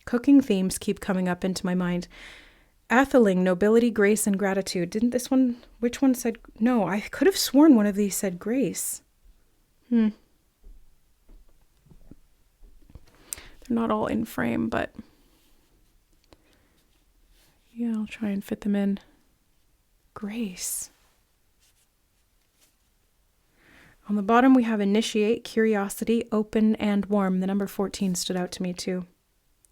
[SPEAKER 1] Cooking themes keep coming up into my mind. Atheling, nobility, grace, and gratitude. Didn't this one, which one said, no, I could have sworn one of these said grace. They're not all in frame, but Yeah, I'll try and fit them in. Grace. On the bottom, we have initiate, curiosity, open, and warm. The number 14 stood out to me too.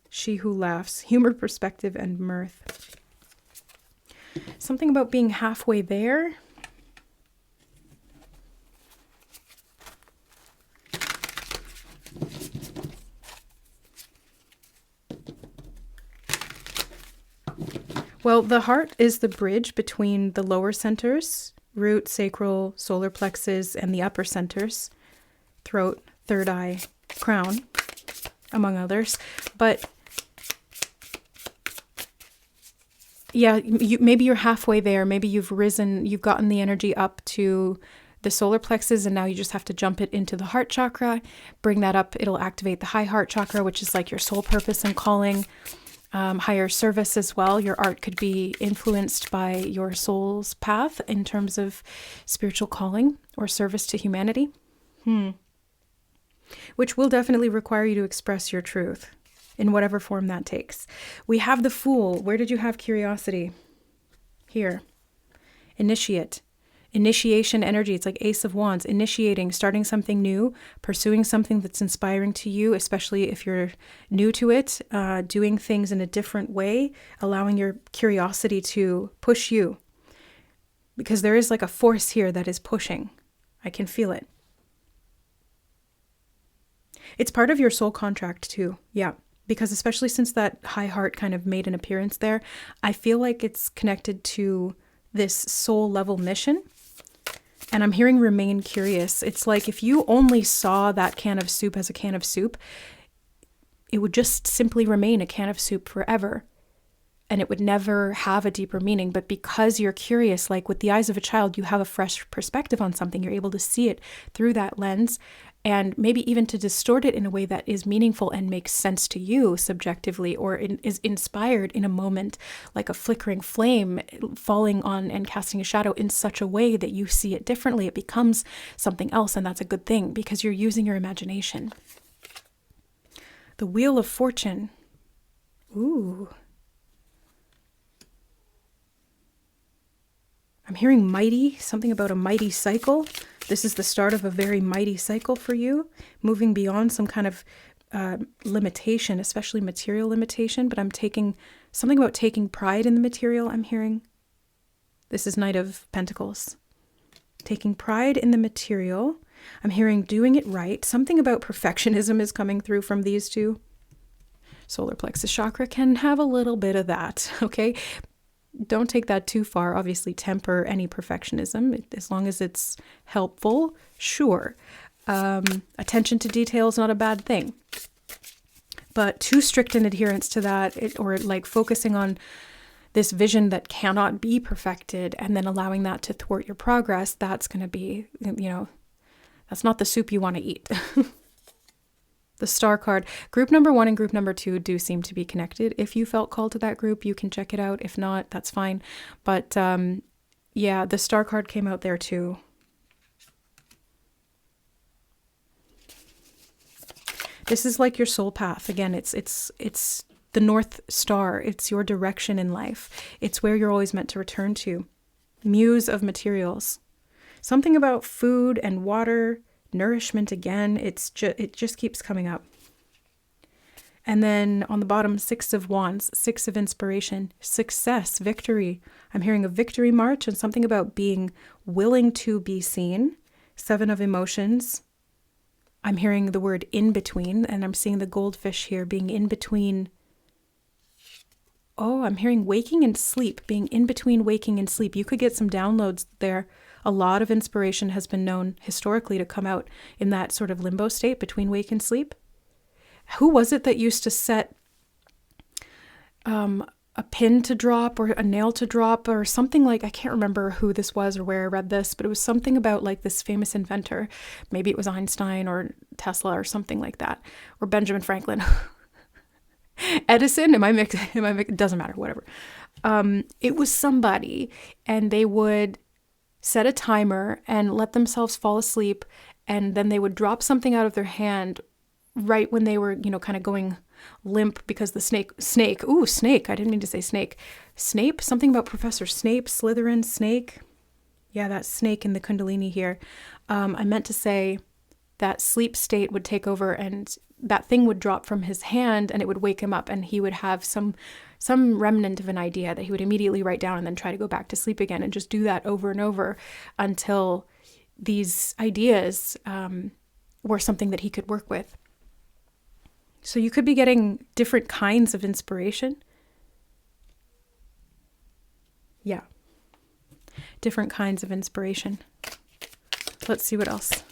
[SPEAKER 1] She who laughs, humor, perspective, and mirth. Something about being halfway there. Well, the heart is the bridge between the lower centers, root, sacral, solar plexus, and the upper centers, throat, third eye, crown, among others. But yeah, maybe you're halfway there. Maybe you've risen, you've gotten the energy up to the solar plexus, and now you just have to jump it into the heart chakra, bring that up. It'll activate the high heart chakra, which is like your soul purpose and calling. Higher service as well. Your art could be influenced by your soul's path in terms of spiritual calling or service to humanity. Which will definitely require you to express your truth in whatever form that takes. We have the Fool. Where did you have curiosity? Here. Initiate. Initiation energy. It's like Ace of Wands. Initiating, starting something new, pursuing something that's inspiring to you, especially if you're new to it, doing things in a different way, allowing your curiosity to push you. Because there is like a force here that is pushing. I can feel it. It's part of your soul contract too. Yeah. Because especially since that high heart kind of made an appearance there, I feel like it's connected to this soul level mission. And I'm hearing remain curious. It's like if you only saw that can of soup as a can of soup, it would just simply remain a can of soup forever. And it would never have a deeper meaning. But because you're curious, like with the eyes of a child, you have a fresh perspective on something. You're able to see it through that lens, and maybe even to distort it in a way that is meaningful and makes sense to you subjectively, or is inspired in a moment, like a flickering flame falling on and casting a shadow in such a way that you see it differently. It becomes something else, and that's a good thing because you're using your imagination. The Wheel of Fortune. Ooh. I'm hearing mighty, something about a mighty cycle. This is the start of a very mighty cycle for you, moving beyond some kind of limitation, especially material limitation. But I'm taking something about taking pride in the material, I'm hearing. This is Knight of Pentacles. Taking pride in the material. I'm hearing doing it right. Something about perfectionism is coming through from these two. Solar plexus chakra can have a little bit of that, okay? Don't take that too far. Obviously, temper any perfectionism as long as it's helpful. Sure. Attention to detail is not a bad thing. But too strict an adherence to that, or like focusing on this vision that cannot be perfected and then allowing that to thwart your progress, that's going to be, that's not the soup you want to eat. The Star card. Group number 1 and group number 2 do seem to be connected. If you felt called to that group, you can check it out. If not, that's fine. But yeah, the Star card came out there too. This is like your soul path. Again, it's the North Star. It's your direction in life. It's where you're always meant to return to. Muse of materials. Something about food and water, nourishment again. It just keeps coming up. And then on the bottom, 6 of Wands, 6 of inspiration, success, victory. I'm hearing a victory march and something about being willing to be seen. 7 of emotions. I'm hearing the word in between, and I'm seeing the goldfish here being in between. Oh, I'm hearing waking and sleep, being in between waking and sleep. You could get some downloads there. A lot of inspiration has been known historically to come out in that sort of limbo state between wake and sleep. Who was it that used to set a pin to drop or a nail to drop or something like, I can't remember who this was or where I read this, but it was something about like this famous inventor. Maybe it was Einstein or Tesla or something like that, or Benjamin Franklin. Edison, doesn't matter, whatever. It was somebody, and they would set a timer and let themselves fall asleep, and then they would drop something out of their hand right when they were, kind of going limp because the snake, ooh, snake, I didn't mean to say snake. Snape, something about Professor Snape, Slytherin, snake. Yeah, that snake in the Kundalini here. I meant to say that sleep state would take over and that thing would drop from his hand and it would wake him up and he would have some remnant of an idea that he would immediately write down and then try to go back to sleep again and just do that over and over until these ideas were something that he could work with. So you could be getting different kinds of inspiration. Yeah. Different kinds of inspiration. Let's see what else.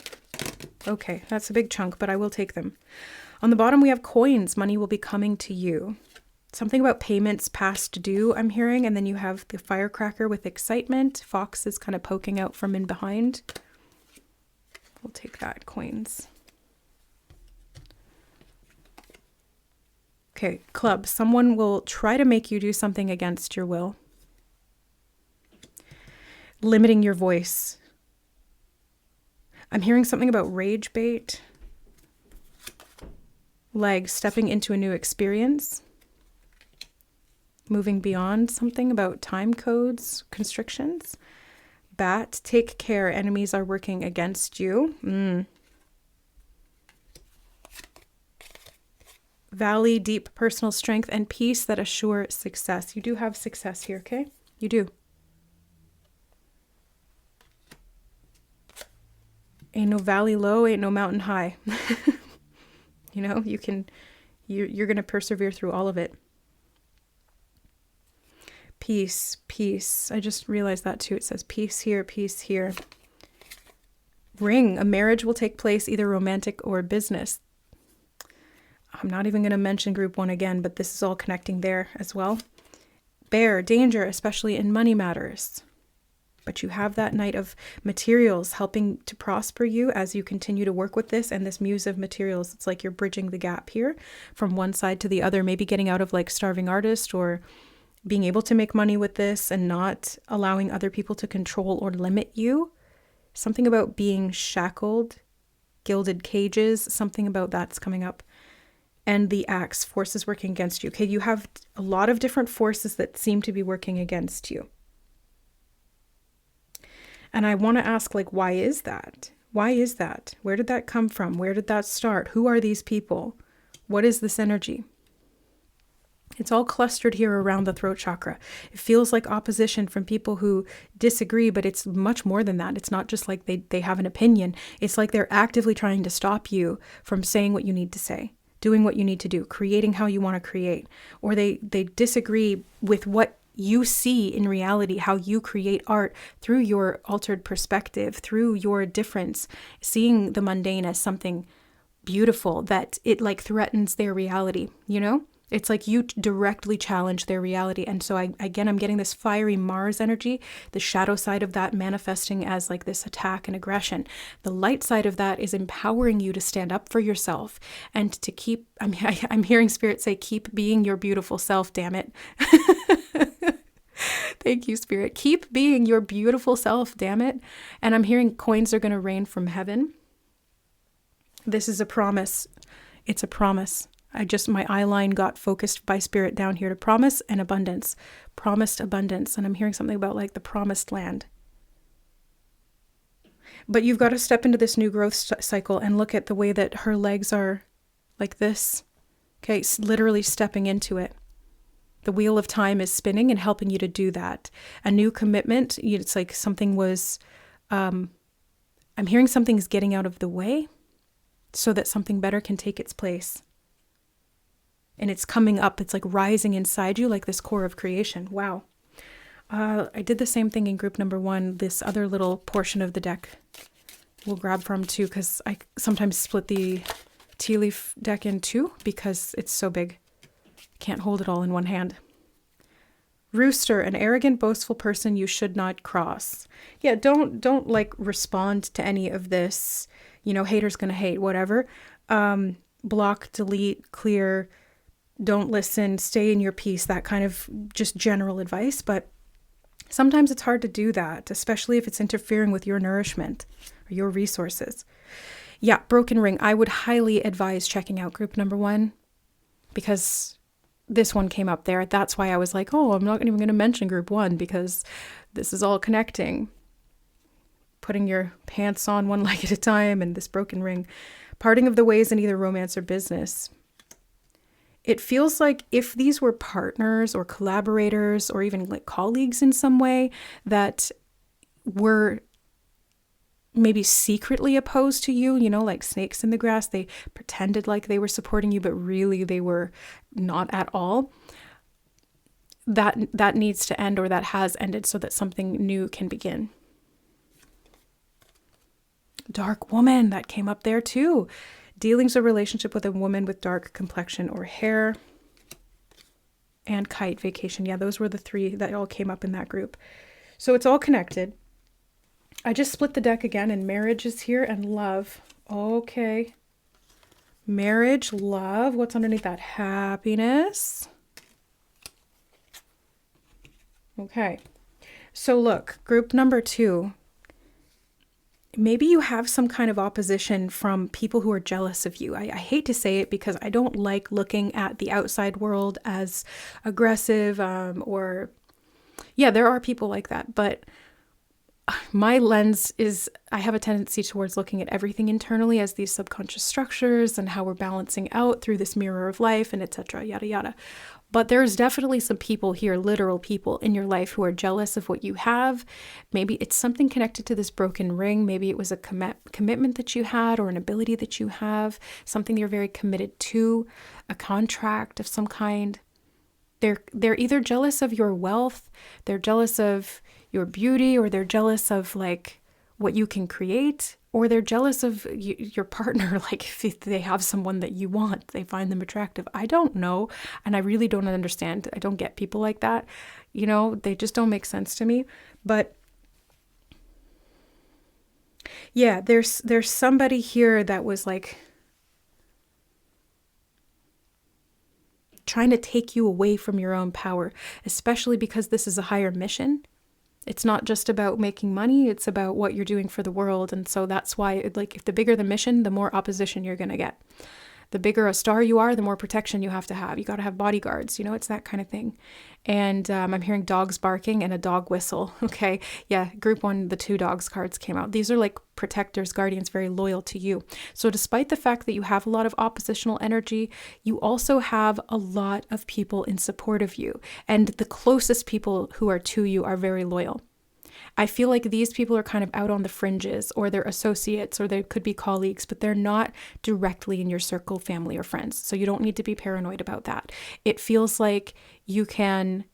[SPEAKER 1] Okay, that's a big chunk, but I will take them. On the bottom, we have coins. Money will be coming to you. Something about payments past due, I'm hearing. And then you have the firecracker with excitement. Fox is kind of poking out from in behind. We'll take that, coins. Okay, club. Someone will try to make you do something against your will. Limiting your voice. I'm hearing something about rage bait. Leg, stepping into a new experience. Moving beyond, something about time codes, constrictions. Bat, take care, enemies are working against you. Valley, deep personal strength and peace that assure success. You do have success here, okay? You do. Ain't no valley low, ain't no mountain high. You know, you're going to persevere through all of it. Peace, peace. I just realized that too. It says peace here, peace here. Ring, a marriage will take place, either romantic or business. I'm not even going to mention group 1 again, but this is all connecting there as well. Bear, danger, especially in money matters. But you have that Knight of Materials helping to prosper you as you continue to work with this and this Muse of Materials. It's like you're bridging the gap here from one side to the other, maybe getting out of like starving artist or being able to make money with this and not allowing other people to control or limit you. Something about being shackled, gilded cages, something about that's coming up. And the axe, forces working against you. Okay, you have a lot of different forces that seem to be working against you. And I want to ask, like, why is that? Why is that? Where did that come from? Where did that start? Who are these people? What is this energy? It's all clustered here around the throat chakra. It feels like opposition from people who disagree, but it's much more than that. It's not just like they have an opinion. It's like they're actively trying to stop you from saying what you need to say, doing what you need to do, creating how you want to create. Or they disagree with what you see in reality, how you create art through your altered perspective, through your difference, seeing the mundane as something beautiful, that it like threatens their reality, you know? It's like you directly challenge their reality. And so I'm getting this fiery Mars energy, the shadow side of that manifesting as like this attack and aggression. The light side of that is empowering you to stand up for yourself and to keep, I'm hearing Spirit say, keep being your beautiful self, damn it. Thank you, Spirit. Keep being your beautiful self, damn it. And I'm hearing coins are going to rain from heaven. This is a promise. It's a promise. My eye line got focused by Spirit down here to promise and abundance. Promised abundance. And I'm hearing something about like the promised land. But you've got to step into this new growth cycle and look at the way that her legs are like this. Okay, literally stepping into it. The wheel of time is spinning and helping you to do that. A new commitment. It's like something was, I'm hearing something's getting out of the way so that something better can take its place. And it's coming up. It's like rising inside you like this core of creation. Wow. I did the same thing in group number 1. This other little portion of the deck we'll grab from too, because I sometimes split the tea leaf deck in 2 because it's so big. Can't hold it all in one hand. Rooster, an arrogant, boastful person you should not cross. Yeah, don't like respond to any of this. You know, haters gonna hate, whatever. Block, delete, clear, don't listen, stay in your peace, that kind of just general advice. But sometimes it's hard to do that, especially if it's interfering with your nourishment or your resources. Yeah, broken ring. I would highly advise checking out group number 1. because this one came up there. That's why I was like, oh, I'm not even going to mention group 1 because this is all connecting. Putting your pants on one leg at a time and this broken ring. Parting of the ways in either romance or business. It feels like if these were partners or collaborators or even like colleagues in some way that were maybe secretly opposed to you, you know, like snakes in the grass, they pretended like they were supporting you, but really they were not at all. That needs to end, or that has ended, so that something new can begin. Dark woman, that came up there too. Dealings or relationship with a woman with dark complexion or hair. And kite, vacation. Yeah, those were the 3 that all came up in that group. So it's all connected. I just split the deck again, and marriage is here and love. Okay. Marriage, love. What's underneath that? Happiness. Okay. So look, group number 2. Maybe you have some kind of opposition from people who are jealous of you. I hate to say it because I don't like looking at the outside world as aggressive or, yeah, there are people like that. But my lens is, I have a tendency towards looking at everything internally as these subconscious structures and how we're balancing out through this mirror of life and etc. yada yada. But there's definitely some people here, literal people in your life, who are jealous of what you have. Maybe it's something connected to this broken ring. Maybe it was a commitment that you had, or an ability that you have, something you're very committed to, a contract of some kind. They're either jealous of your wealth, they're jealous of your beauty, or they're jealous of like what you can create, or they're jealous of your partner. Like if they have someone that you want, they find them attractive. I don't know. And I really don't understand. I don't get people like that. You know, they just don't make sense to me. But yeah, there's somebody here that was like trying to take you away from your own power, especially because this is a higher mission. It's not just about making money, it's about what you're doing for the world. And so that's why, like, if the bigger the mission, the more opposition you're going to get. The bigger a star you are, the more protection you have to have. You got to have bodyguards, you know, it's that kind of thing. And I'm hearing dogs barking and a dog whistle. Okay. Yeah. Group 1, the 2 dogs cards came out. These are like protectors, guardians, very loyal to you. So despite the fact that you have a lot of oppositional energy, you also have a lot of people in support of you. And the closest people who are to you are very loyal. I feel like these people are kind of out on the fringes, or they're associates, or they could be colleagues, but they're not directly in your circle, family, or friends. So you don't need to be paranoid about that. It feels like you can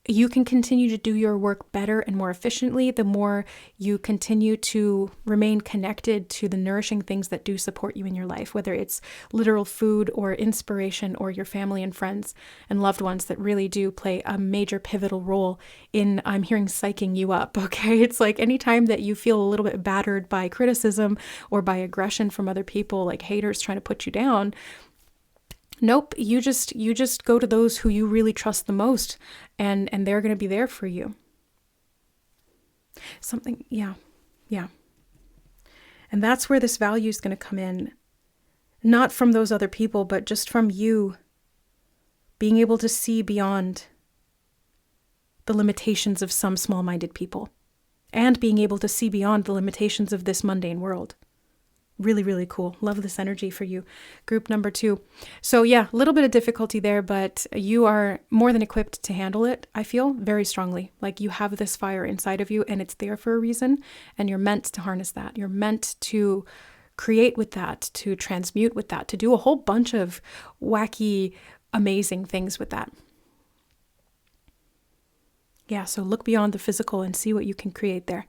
[SPEAKER 1] continue to do your work better and more efficiently the more you continue to remain connected to the nourishing things that do support you in your life, whether it's literal food or inspiration or your family and friends and loved ones that really do play a major pivotal role in, I'm hearing, psyching you up, okay? It's like anytime that you feel a little bit battered by criticism or by aggression from other people, like haters trying to put you down, nope, you just go to those who you really trust the most, and they're going to be there for you. Something, yeah. And that's where this value is going to come in. Not from those other people, but just from you being able to see beyond the limitations of some small-minded people, and being able to see beyond the limitations of this mundane world. Really, really cool. Love this energy for you. Group number 2. So yeah, a little bit of difficulty there, but you are more than equipped to handle it. I feel very strongly like you have this fire inside of you, and it's there for a reason. And you're meant to harness that. You're meant to create with that, to transmute with that, to do a whole bunch of wacky, amazing things with that. Yeah, so look beyond the physical and see what you can create there.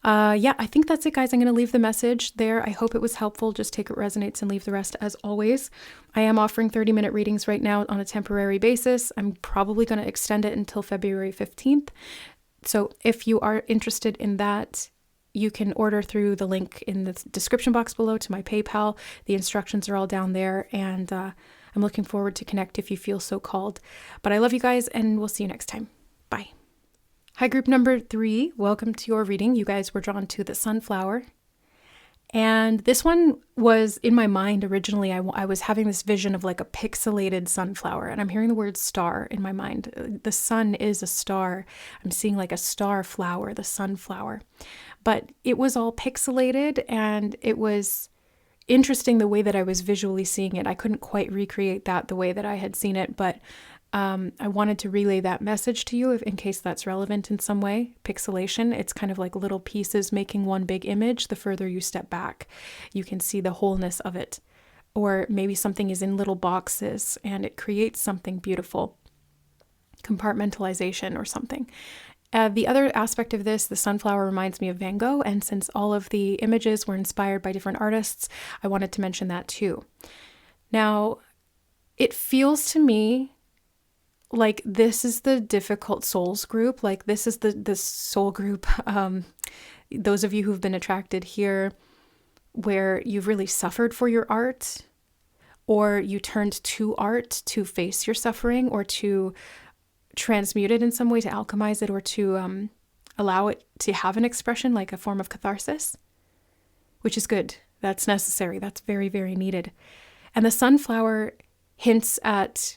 [SPEAKER 1] Yeah, I think that's it, guys. I'm going to leave the message there. I hope it was helpful. Just take what resonates and leave the rest as always. I am offering 30-minute readings right now on a temporary basis. I'm probably going to extend it until February 15th. So if you are interested in that, you can order through the link in the description box below to my PayPal. The instructions are all down there, and I'm looking forward to connect if you feel so called. But I love you guys, and we'll see you next time. Bye. Hi, group number 3. Welcome to your reading. You guys were drawn to the sunflower. And this one was in my mind originally. I was having this vision of like a pixelated sunflower, and I'm hearing the word star in my mind. The sun is a star. I'm seeing like a star flower, the sunflower. But it was all pixelated, and it was interesting the way that I was visually seeing it. I couldn't quite recreate that the way that I had seen it, but I wanted to relay that message to you in case that's relevant in some way. Pixelation, it's kind of like little pieces making one big image. The further you step back, you can see the wholeness of it. Or maybe something is in little boxes and it creates something beautiful. Compartmentalization or something. The other aspect of this, the sunflower, reminds me of Van Gogh, and since all of the images were inspired by different artists, I wanted to mention that too. Now, it feels to me like this is the difficult souls group, like this is the soul group, those of you who've been attracted here, where you've really suffered for your art, or you turned to art to face your suffering, or to transmute it in some way, to alchemize it, or to allow it to have an expression, like a form of catharsis, which is good. That's necessary. That's very, very needed. And the sunflower hints at,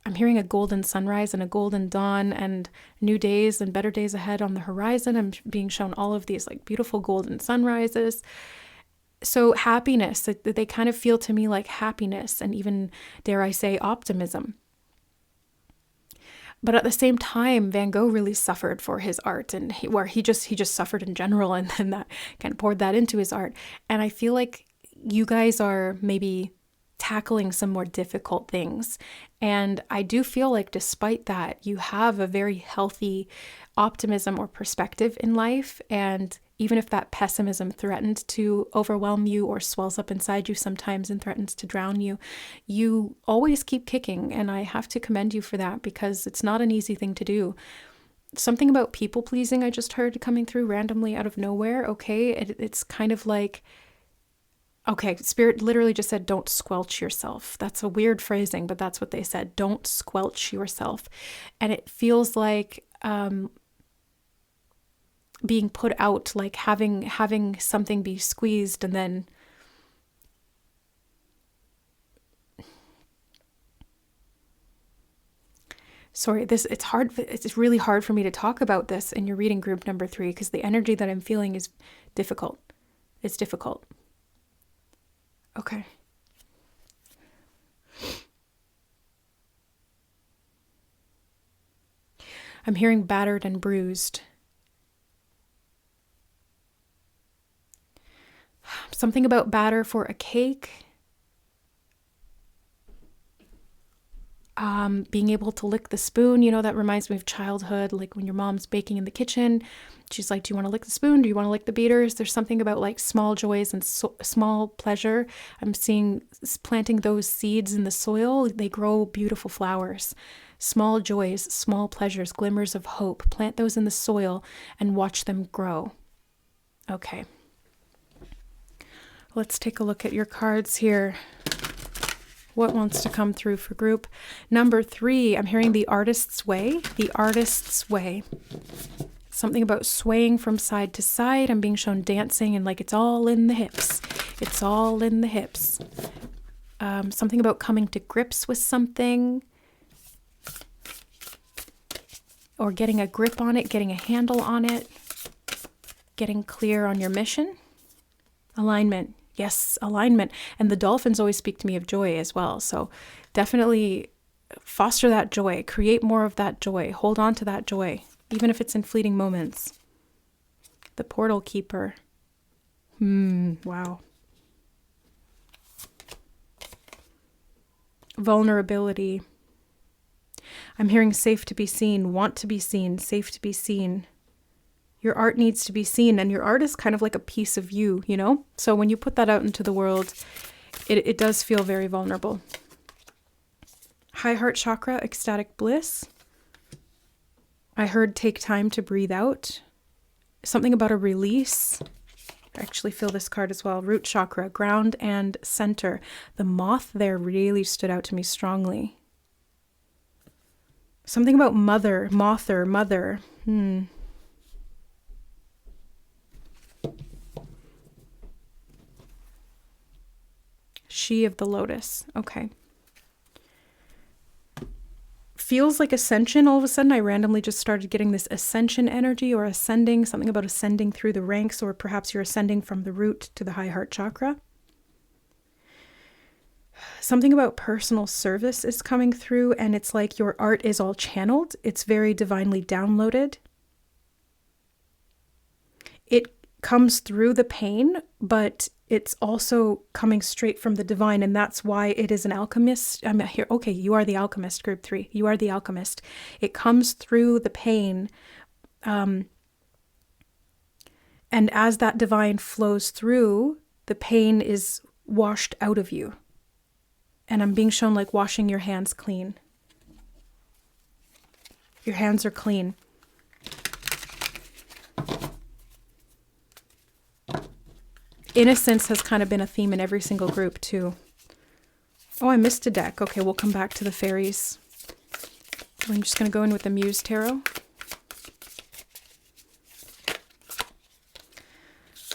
[SPEAKER 1] I'm hearing a golden sunrise and a golden dawn and new days and better days ahead on the horizon. I'm being shown all of these like beautiful golden sunrises. So happiness, they kind of feel to me like happiness, and even, dare I say, optimism. But at the same time, Van Gogh really suffered for his art, and he just suffered in general, and then that kind of poured that into his art. And I feel like you guys are maybe tackling some more difficult things. And I do feel like despite that, you have a very healthy optimism or perspective in life. And even if that pessimism threatened to overwhelm you or swells up inside you sometimes and threatens to drown you, you always keep kicking. And I have to commend you for that, because it's not an easy thing to do. Something about people pleasing I just heard coming through randomly out of nowhere. Okay, it's kind of like, okay, Spirit literally just said, don't squelch yourself. That's a weird phrasing, but that's what they said. Don't squelch yourself. And it feels like being put out, like having something be squeezed, and then sorry, it's really hard for me to talk about this in your reading group number 3, because the energy that I'm feeling is difficult. It's difficult. Okay. I'm hearing battered and bruised. Something about batter for a cake. Being able to lick the spoon, that reminds me of childhood, like when your mom's baking in the kitchen. She's like, do you want to lick the spoon? Do you want to lick the beaters? There's something about like small joys and small pleasure. I'm seeing planting those seeds in the soil. They grow beautiful flowers. Small joys, small pleasures, glimmers of hope. Plant those in the soil and watch them grow. Okay. Let's take a look at your cards here. What wants to come through for group number 3? I'm hearing the artist's way. The artist's way. Something about swaying from side to side. I'm being shown dancing, and like it's all in the hips. It's all in the hips. Something about coming to grips with something, or getting a grip on it, getting a handle on it, getting clear on your mission. Alignment. Yes, alignment. And the dolphins always speak to me of joy as well. So definitely foster that joy. Create more of that joy. Hold on to that joy, even if it's in fleeting moments. The portal keeper. Wow. Vulnerability. I'm hearing safe to be seen, want to be seen, safe to be seen. Your art needs to be seen, and your art is kind of like a piece of you, So when you put that out into the world, it does feel very vulnerable. High heart chakra, ecstatic bliss. I heard take time to breathe out. Something about a release. I actually feel this card as well. Root chakra, ground and center. The moth there really stood out to me strongly. Something about mother, mother. She of the Lotus. Okay. Feels like ascension. All of a sudden, I randomly just started getting this ascension energy or ascending, something about ascending through the ranks, or perhaps you're ascending from the root to the high heart chakra. Something about personal service is coming through, and it's like your art is all channeled. It's very divinely downloaded. It comes through the pain, but it's also coming straight from the divine, and that's why it is an alchemist. I'm here. Okay, you are the alchemist, group 3. You are the alchemist. It comes through the pain, and as that divine flows through, the pain is washed out of you. And I'm being shown like washing your hands clean. Your hands are clean. Innocence has kind of been a theme in every single group too. Oh, I missed a deck. Okay, we'll come back to the fairies. I'm just going to go in with the Muse Tarot.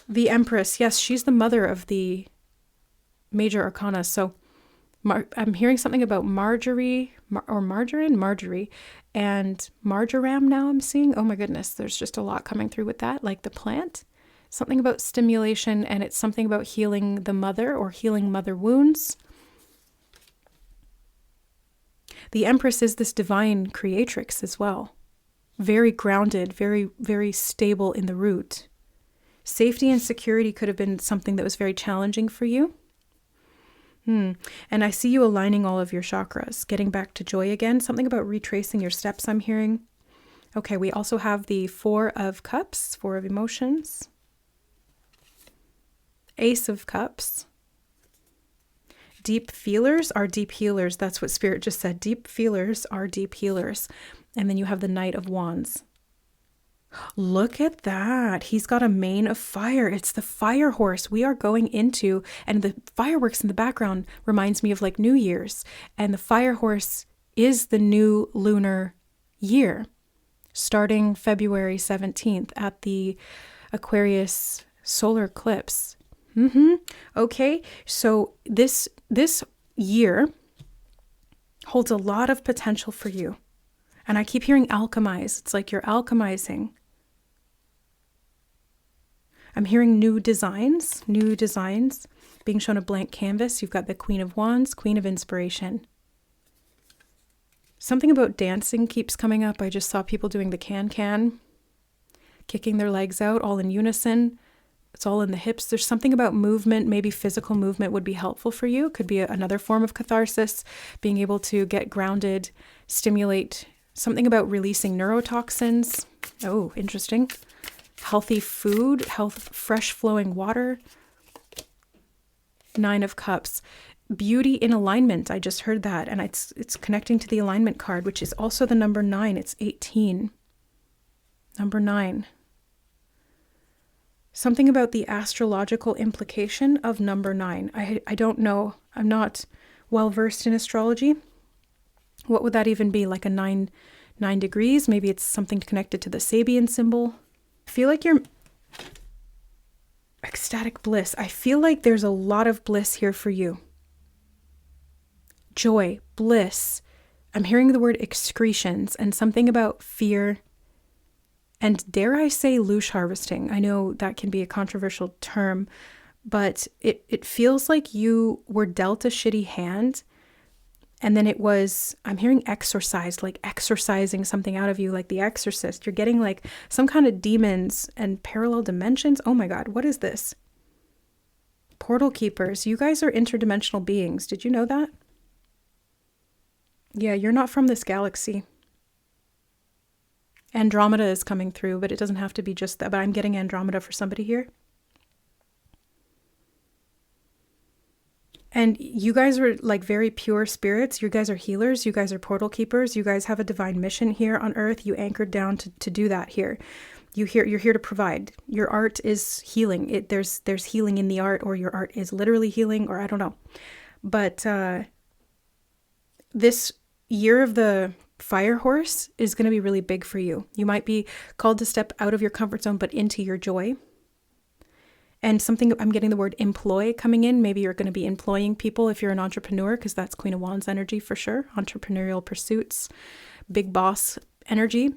[SPEAKER 1] The Empress. Yes, she's the mother of the major arcana. So I'm hearing something about Marjorie, Marjorie, and Marjoram now I'm seeing. Oh my goodness, there's just a lot coming through with that, like the plant. Something about stimulation, and it's something about healing the mother or healing mother wounds. The Empress is this divine creatrix as well. Very grounded, very, very stable in the root. Safety and security could have been something that was very challenging for you. And I see you aligning all of your chakras, getting back to joy again. Something about retracing your steps I'm hearing. Okay, we also have the 4 of Cups, 4 of Emotions. Ace of Cups. Deep feelers are deep healers. That's what Spirit just said. Deep feelers are deep healers. And then you have the Knight of Wands. Look at that. He's got a mane of fire. It's the fire horse we are going into. And the fireworks in the background reminds me of like New Year's. And the fire horse is the new lunar year, starting February 17th at the Aquarius solar eclipse. Okay, so this year holds a lot of potential for you. And I keep hearing alchemize. It's like you're alchemizing. I'm hearing new designs, being shown a blank canvas. You've got the Queen of Wands, Queen of Inspiration. Something about dancing keeps coming up. I just saw people doing the can-can, kicking their legs out, all in unison. It's all in the hips. There's something about movement. Maybe physical movement would be helpful for you. Could be another form of catharsis, being able to get grounded, stimulate. Something about releasing neurotoxins. Oh, interesting. Healthy food, fresh flowing water. 9 of Cups. Beauty in alignment. I just heard that. And it's connecting to the alignment card, which is also the number 9. It's 18. Number 9. Something about the astrological implication of number 9. I don't know. I'm not well versed in astrology. What would that even be? Like a 9 degrees? Maybe it's something connected to the Sabian symbol. I feel like you're ecstatic bliss. I feel like there's a lot of bliss here for you. Joy, bliss. I'm hearing the word excretions and something about fear. And dare I say loosh harvesting? I know that can be a controversial term, but it feels like you were dealt a shitty hand. And then it was, I'm hearing exorcised, like exorcising something out of you, like The Exorcist. You're getting like some kind of demons and parallel dimensions. Oh my God, what is this? Portal keepers. You guys are interdimensional beings. Did you know that? Yeah, you're not from this galaxy. Andromeda is coming through, but it doesn't have to be just that. But I'm getting Andromeda for somebody here. And you guys are like very pure spirits. You guys are healers. You guys are portal keepers. You guys have a divine mission here on Earth. You anchored down to do that here. You're here to provide. Your art is healing. There's healing in the art, or your art is literally healing, or I don't know. But this year of the fire horse is going to be really big for you. You might be called to step out of your comfort zone, but into your joy. And something, I'm getting the word employ coming in. Maybe you're going to be employing people if you're an entrepreneur, because that's Queen of Wands energy for sure. Entrepreneurial pursuits, big boss energy.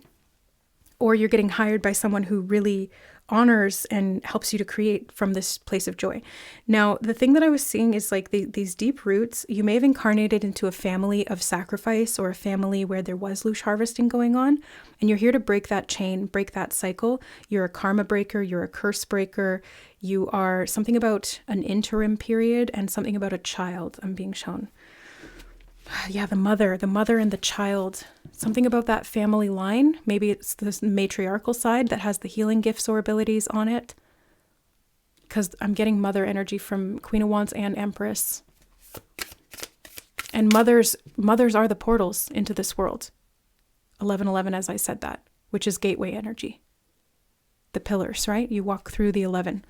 [SPEAKER 1] Or you're getting hired by someone who really honors and helps you to create from this place of joy. Now, the thing that I was seeing is like these deep roots. You may have incarnated into a family of sacrifice or a family where there was loosh harvesting going on. And you're here to break that chain, break that cycle. You're a karma breaker. You're a curse breaker. You are something about an interim period and something about a child, I'm being shown. Yeah, the mother and the child. Something about that family line. Maybe it's this matriarchal side that has the healing gifts or abilities on it. Because I'm getting mother energy from Queen of Wands and Empress. And mothers are the portals into this world. 1111, as I said that, which is gateway energy. The pillars, right? You walk through the 11.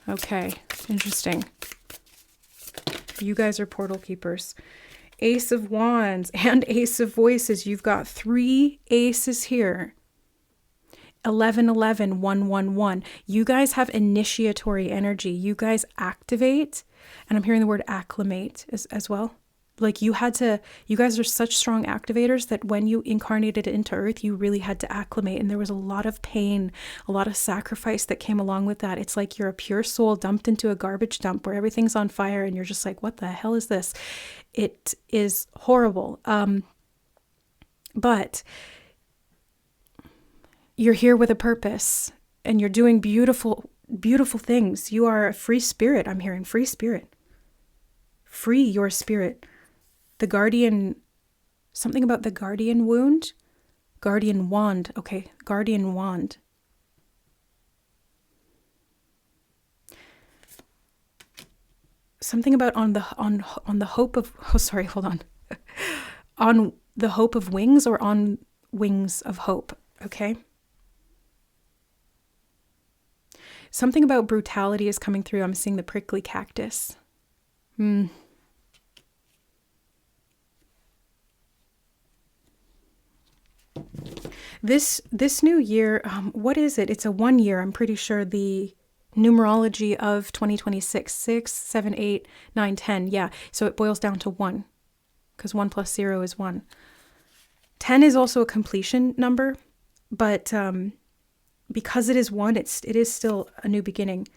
[SPEAKER 1] Okay, interesting. You guys are portal keepers. Ace of Wands and Ace of Voices. You've got 3 aces here. 1111, 111. You guys have initiatory energy. You guys activate. And I'm hearing the word acclimate as well. Like you guys are such strong activators that when you incarnated into Earth, you really had to acclimate. And there was a lot of pain, a lot of sacrifice that came along with that. It's like you're a pure soul dumped into a garbage dump where everything's on fire and you're just like, what the hell is this? It is horrible. But you're here with a purpose and you're doing beautiful, beautiful things. You are a free spirit. I'm hearing free spirit. Free your spirit. The guardian, something about the guardian wound, guardian wand. Okay, guardian wand. Something about on the hope of, oh, sorry, hold on. On the hope of wings or on wings of hope. Okay. Something about brutality is coming through. I'm seeing the prickly cactus. This new year, what is it? It's a 1 year. I'm pretty sure the numerology of 2026, 6, 7, 8, 9, 10. Yeah. So it boils down to 1 because 1 plus 0 is 1. 10 is also a completion number, but because it is 1, it is still a new beginning.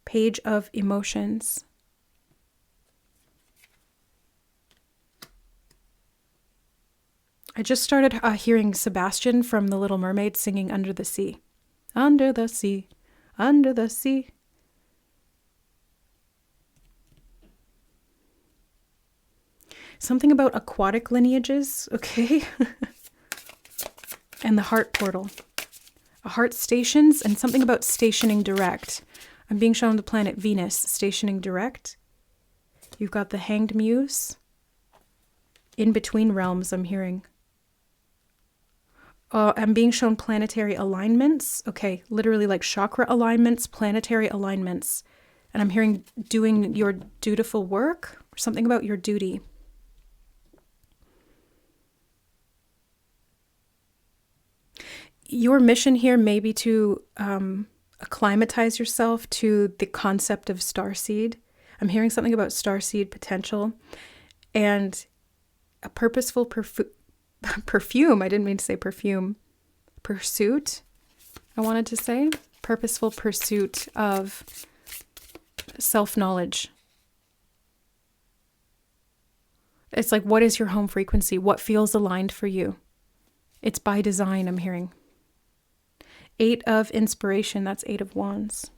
[SPEAKER 1] Page of emotions. I just started hearing Sebastian from The Little Mermaid singing Under the Sea. Under the sea, under the sea. Something about aquatic lineages, okay? And the heart portal. A heart stations and something about stationing direct. I'm being shown the planet Venus stationing direct. You've got the Hanged Muse. In between realms, I'm hearing. I'm being shown planetary alignments. Okay, literally like chakra alignments, planetary alignments. And I'm hearing doing your dutiful work or something about your duty. Your mission here may be to acclimatize yourself to the concept of starseed. I'm hearing something about starseed potential and a purposeful perfume. I didn't mean to say perfume. Pursuit. I wanted to say purposeful pursuit of self-knowledge. It's like, what is your home frequency? What feels aligned for you? It's by design, I'm hearing. 8 of inspiration. That's 8 of wands.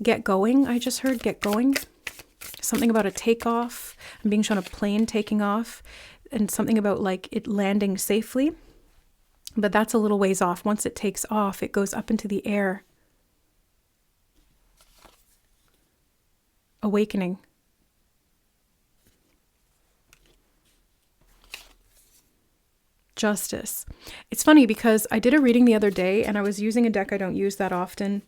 [SPEAKER 1] Get going. I just heard get going. Something about a takeoff. I'm being shown a plane taking off and something about like it landing safely. But that's a little ways off. Once it takes off, it goes up into the air. Awakening. Justice. It's funny because I did a reading the other day and I was using a deck I don't use that often.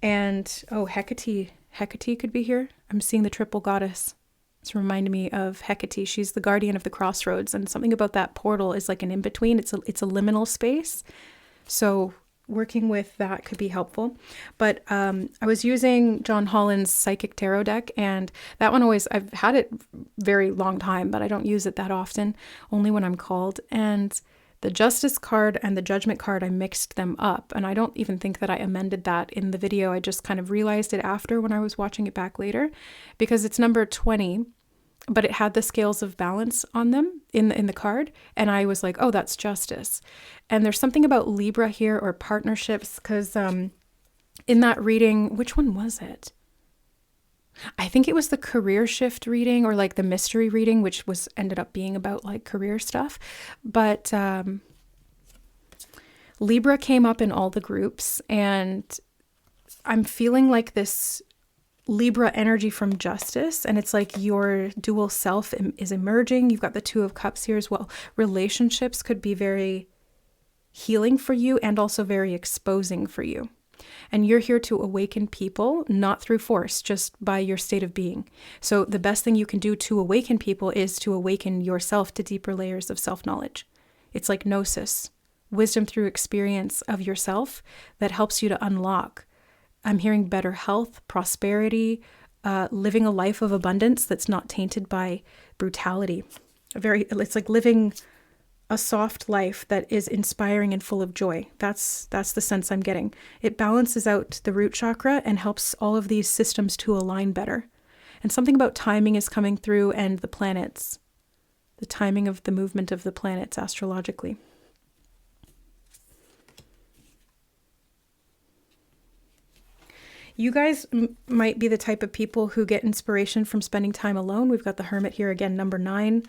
[SPEAKER 1] And, oh, Hecate. Hecate could be here. I'm seeing the triple goddess. It's reminding me of Hecate. She's the guardian of the crossroads. And something about that portal is like an in-between. It's a liminal space. So working with that could be helpful. But I was using John Holland's Psychic Tarot deck, and that one I've had it very long time, but I don't use it that often, only when I'm called. And the Justice card and the Judgment card, I mixed them up, and I don't even think that I amended that in the video. I just kind of realized it after when I was watching it back later, because it's number 20, but it had the scales of balance on them in the card, and I was like, oh, that's Justice. And there's something about Libra here, or partnerships, because in that reading, which one was it? I think it was the career shift reading, or like the mystery reading, which ended up being about like career stuff. But Libra came up in all the groups, and I'm feeling like this Libra energy from Justice, and it's like your dual self is emerging. You've got the Two of Cups here as well. Relationships could be very healing for you and also very exposing for you. And you're here to awaken people, not through force, just by your state of being. So the best thing you can do to awaken people is to awaken yourself to deeper layers of self-knowledge. It's like gnosis, wisdom through experience of yourself that helps you to unlock. I'm hearing better health, prosperity, living a life of abundance that's not tainted by brutality. It's like living a soft life that is inspiring and full of joy. That's the sense I'm getting. It balances out the root chakra and helps all of these systems to align better. And something about timing is coming through, and the planets, the timing of the movement of the planets astrologically. You guys might be the type of people who get inspiration from spending time alone. We've got the Hermit here again, number 9.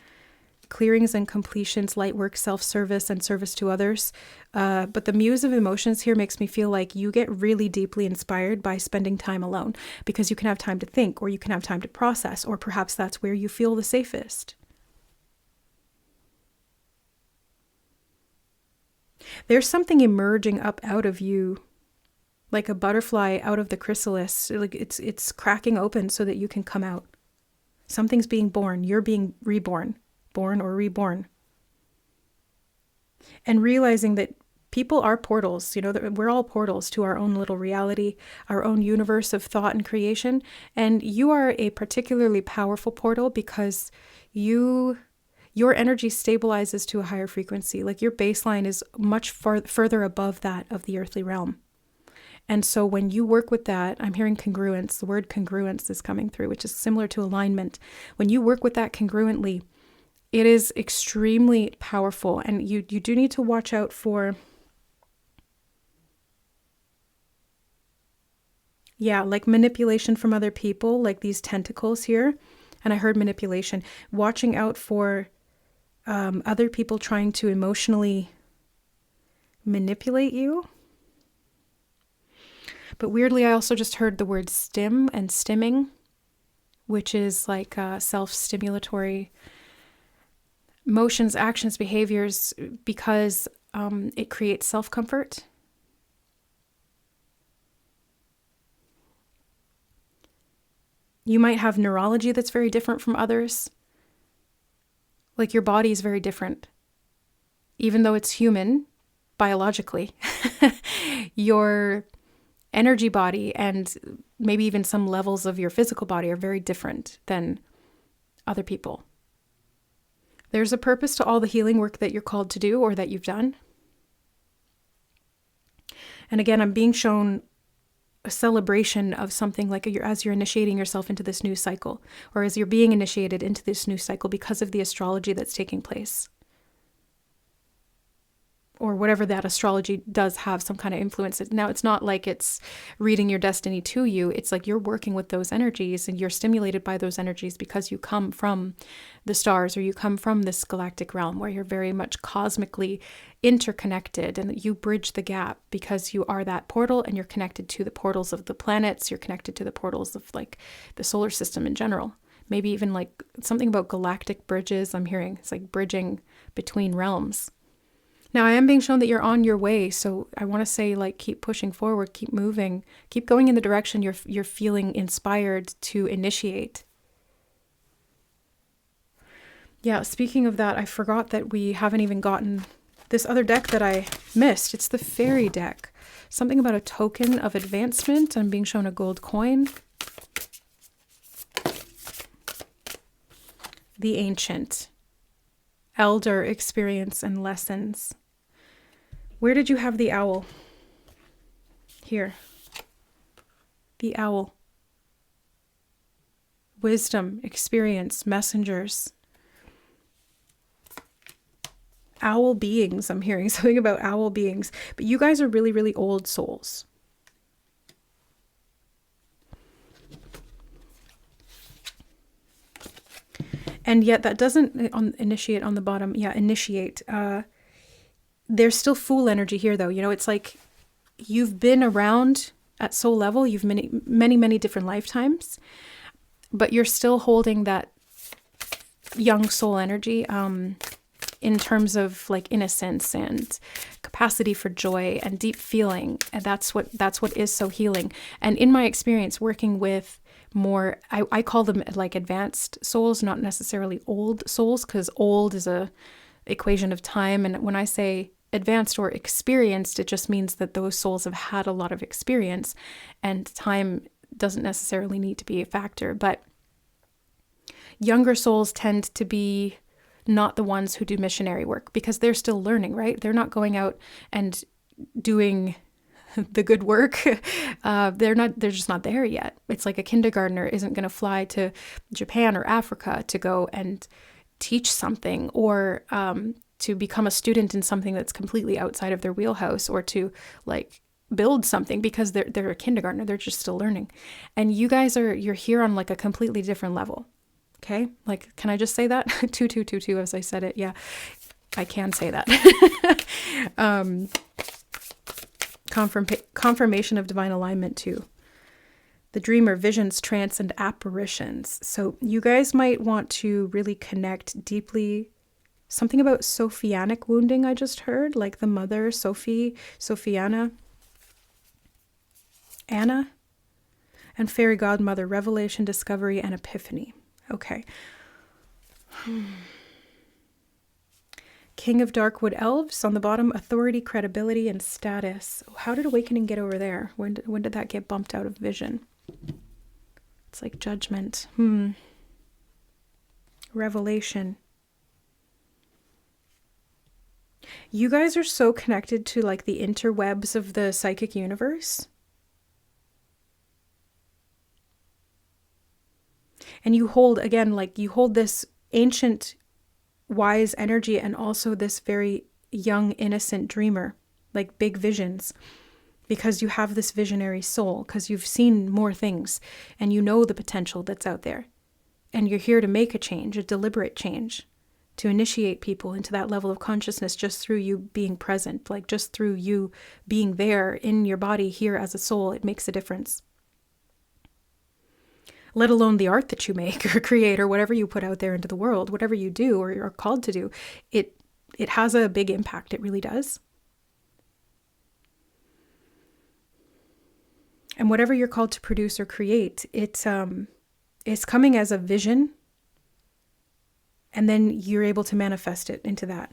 [SPEAKER 1] Clearings and completions, light work, self-service, and service to others. But the Muse of emotions here makes me feel like you get really deeply inspired by spending time alone, because you can have time to think, or you can have time to process, or perhaps that's where you feel the safest. There's something emerging up out of you, like a butterfly out of the chrysalis. Like it's cracking open so that you can come out. Something's being born. You're being reborn. Born or reborn. And realizing that people are portals, that we're all portals to our own little reality, our own universe of thought and creation. And you are a particularly powerful portal because your energy stabilizes to a higher frequency. Like your baseline is much further above that of the earthly realm. And so when you work with that, I'm hearing congruence. The word congruence is coming through, which is similar to alignment. When you work with that congruently, it is extremely powerful, and you do need to watch out for, like manipulation from other people, like these tentacles here. And I heard manipulation. Watching out for other people trying to emotionally manipulate you. But weirdly, I also just heard the word stim and stimming, which is like self-stimulatory motions, actions, behaviors, because it creates self-comfort. You might have neurology that's very different from others. Like your body is very different. Even though it's human, biologically, your energy body and maybe even some levels of your physical body are very different than other people. There's a purpose to all the healing work that you're called to do or that you've done. And again, I'm being shown a celebration of something, like as you're initiating yourself into this new cycle, or as you're being initiated into this new cycle because of the astrology that's taking place. Or whatever that astrology does have some kind of influence. Now, it's not like it's reading your destiny to you. It's like you're working with those energies and you're stimulated by those energies because you come from the stars, or you come from this galactic realm where you're very much cosmically interconnected, and you bridge the gap because you are that portal and you're connected to the portals of the planets. You're connected to the portals of like the solar system in general. Maybe even like something about galactic bridges. I'm hearing it's like bridging between realms. Now, I am being shown that you're on your way, so I want to say, like, keep pushing forward, keep moving, keep going in the direction you're feeling inspired to initiate. Yeah, speaking of that, I forgot that we haven't even gotten this other deck that I missed. It's the fairy deck. Something about a token of advancement. I'm being shown a gold coin. The ancient. Elder experience and lessons. Where did you have the owl? Here. The owl. Wisdom, experience, messengers. Owl beings. I'm hearing something about owl beings. But you guys are really, really old souls. And yet that doesn't initiate on the bottom. Yeah, initiate. There's still fool energy here, though. You know, it's like you've been around at soul level. You've many, many, many different lifetimes. But you're still holding that young soul energy in terms of like innocence and capacity for joy and deep feeling. And that's what is so healing. And in my experience working with more, I call them like advanced souls, not necessarily old souls, because old is a equation of time. And when I say advanced or experienced, it just means that those souls have had a lot of experience, and time doesn't necessarily need to be a factor. But younger souls tend to be not the ones who do missionary work because they're still learning, right? They're not going out and doing the good work. They're just not there yet. It's like a kindergartner isn't going to fly to Japan or Africa to go and teach something, or to become a student in something that's completely outside of their wheelhouse, or to like build something, because they're a kindergartner. They're just still learning. And you guys you're here on like a completely different level. Okay. Like, can I just say that? 2222 as I said it. Yeah, I can say that. Confirmation of divine alignment too. The dreamer, visions, trance, and apparitions. So you guys might want to really connect deeply. Something about Sophianic wounding I just heard, like the mother, Sophie, Sophiana, Anna, and fairy godmother, revelation, discovery, and epiphany. Okay. King of Darkwood Elves on the bottom, authority, credibility, and status. How did awakening get over there? When did that get bumped out of vision? It's like judgment. Revelation. You guys are so connected to like the interwebs of the psychic universe. And you hold, again, like you hold this ancient wise energy and also this very young, innocent dreamer, like big visions, because you have this visionary soul, because you've seen more things and you know the potential that's out there. And you're here to make a change, a deliberate change, to initiate people into that level of consciousness just through you being present, like just through you being there in your body here as a soul. It makes a difference. Let alone the art that you make or create or whatever you put out there into the world, whatever you do or are called to do, it has a big impact. It really does. And whatever you're called to produce or create, it's coming as a vision, and then you're able to manifest it into that.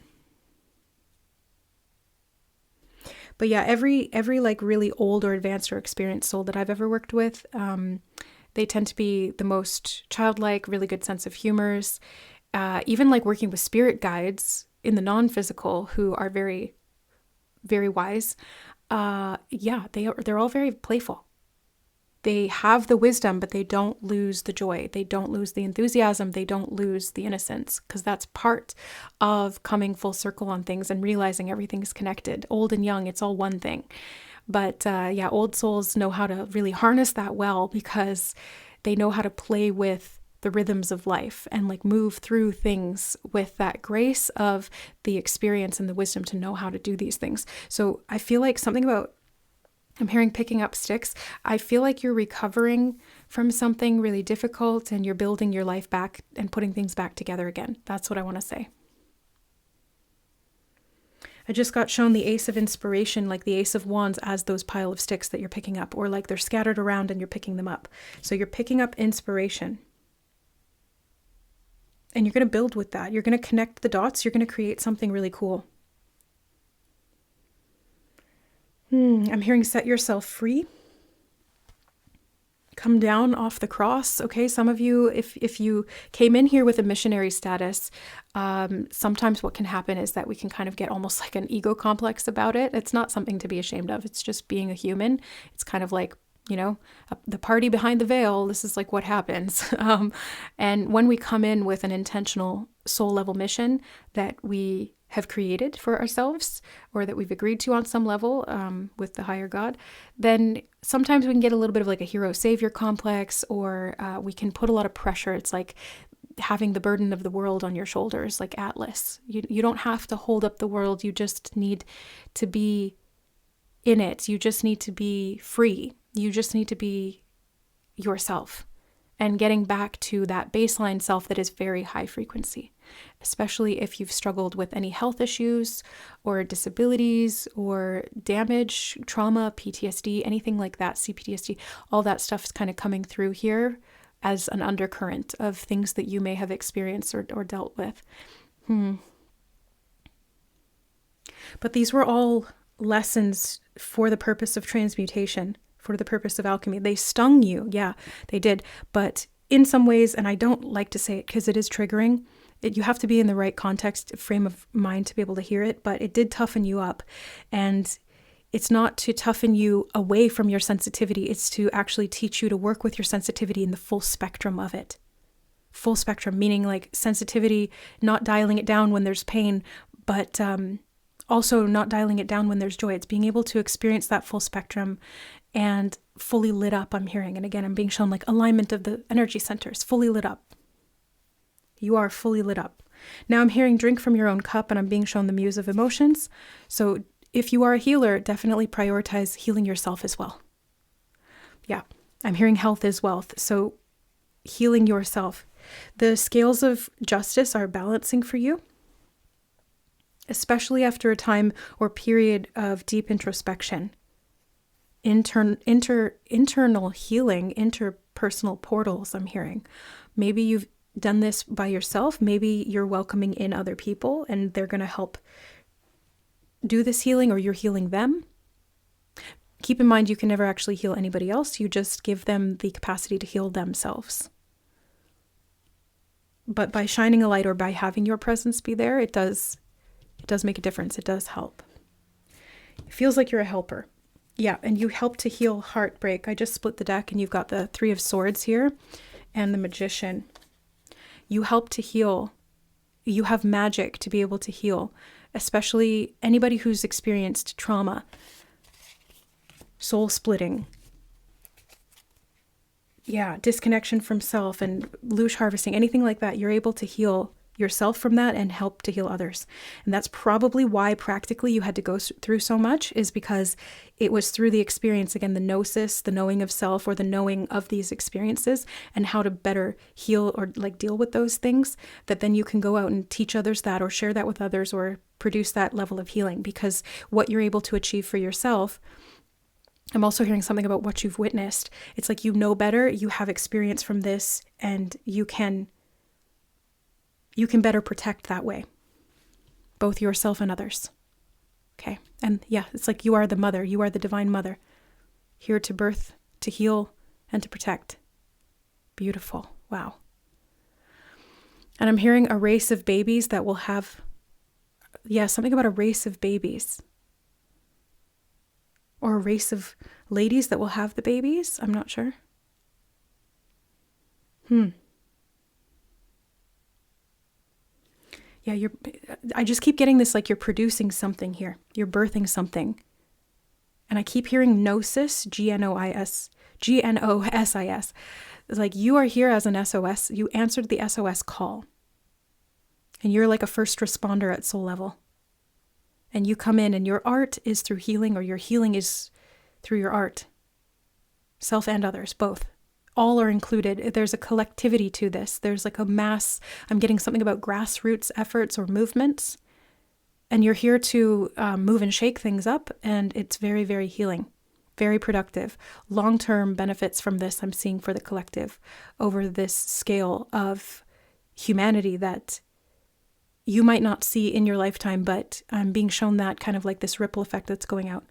[SPEAKER 1] But yeah, every like really old or advanced or experienced soul that I've ever worked with, they tend to be the most childlike, really good sense of humors. Even like working with spirit guides in the non-physical who are very, very wise. Yeah, they're all very playful. They have the wisdom, but they don't lose the joy. They don't lose the enthusiasm. They don't lose the innocence, because that's part of coming full circle on things and realizing everything's connected. Old and young, it's all one thing. But yeah, old souls know how to really harness that well, because they know how to play with the rhythms of life and like move through things with that grace of the experience and the wisdom to know how to do these things. So I feel like something about, I'm hearing picking up sticks. I feel like you're recovering from something really difficult and you're building your life back and putting things back together again. That's what I want to say. I just got shown the Ace of Inspiration, like the Ace of Wands, as those pile of sticks that you're picking up, or like they're scattered around and you're picking them up. So you're picking up inspiration. And you're going to build with that. You're going to connect the dots. You're going to create something really cool. I'm hearing set yourself free. Come down off the cross. Okay, some of you, if you came in here with a missionary status, sometimes what can happen is that we can kind of get almost like an ego complex about it. It's not something to be ashamed of. It's just being a human. It's kind of like, the party behind the veil. This is like what happens. And when we come in with an intentional soul level mission that we have created for ourselves, or that we've agreed to on some level with the higher God, then sometimes we can get a little bit of like a hero savior complex, or we can put a lot of pressure. It's like having the burden of the world on your shoulders, like Atlas. You don't have to hold up the world. You just need to be in it. You just need to be free. You just need to be yourself, and getting back to that baseline self that is very high frequency, especially if you've struggled with any health issues or disabilities or damage, trauma, PTSD, anything like that, CPTSD, all that stuff is kind of coming through here as an undercurrent of things that you may have experienced or dealt with. But these were all lessons for the purpose of transmutation, for the purpose of alchemy. They stung you. Yeah, they did. But in some ways, and I don't like to say it because it is triggering, you have to be in the right context, frame of mind to be able to hear it, but it did toughen you up. And it's not to toughen you away from your sensitivity. It's to actually teach you to work with your sensitivity in the full spectrum of it. Full spectrum, meaning like sensitivity, not dialing it down when there's pain, but also not dialing it down when there's joy. It's being able to experience that full spectrum and fully lit up, I'm hearing. And again, I'm being shown like alignment of the energy centers, fully lit up. You are fully lit up. Now I'm hearing drink from your own cup, and I'm being shown the Muse of emotions. So if you are a healer, definitely prioritize healing yourself as well. Yeah, I'm hearing health is wealth. So healing yourself. The scales of justice are balancing for you, especially after a time or period of deep introspection. Internal healing, interpersonal portals, I'm hearing. Maybe you've done this by yourself. Maybe you're welcoming in other people and they're going to help do this healing, or you're healing them. Keep in mind, you can never actually heal anybody else. You just give them the capacity to heal themselves. But by shining a light or by having your presence be there, it does make a difference. It does help. It feels like you're a helper. Yeah, and you help to heal heartbreak. I just split the deck and you've got the Three of Swords here and the Magician. You help to heal. You have magic to be able to heal, especially anybody who's experienced trauma, soul splitting. Yeah, disconnection from self and loosh harvesting, anything like that. You're able to heal yourself from that and help to heal others. And that's probably why practically you had to go through so much, is because it was through the experience, again, the gnosis, the knowing of self, or the knowing of these experiences and how to better heal or like deal with those things, that then you can go out and teach others that, or share that with others, or produce that level of healing. Because what you're able to achieve for yourself, I'm also hearing something about what you've witnessed. It's like you know better, you have experience from this, and you can better protect that way, both yourself and others. Okay. And yeah, it's like you are the mother. You are the divine mother, here to birth, to heal, and to protect. Beautiful. Wow. And I'm hearing a race of babies that will have, something about a race of babies. Or a race of ladies that will have the babies. I'm not sure. Yeah, I just keep getting this, like you're producing something here. You're birthing something. And I keep hearing gnosis, Gnosis. It's like you are here as an SOS. You answered the SOS call. And you're like a first responder at soul level. And you come in and your art is through healing, or your healing is through your art. Self and others, both. All are included. There's a collectivity to this. There's like a mass. I'm getting something about grassroots efforts or movements. And you're here to move and shake things up. And it's very, very healing, very productive. Long-term benefits from this I'm seeing for the collective over this scale of humanity that you might not see in your lifetime, but I'm being shown that kind of like this ripple effect that's going out.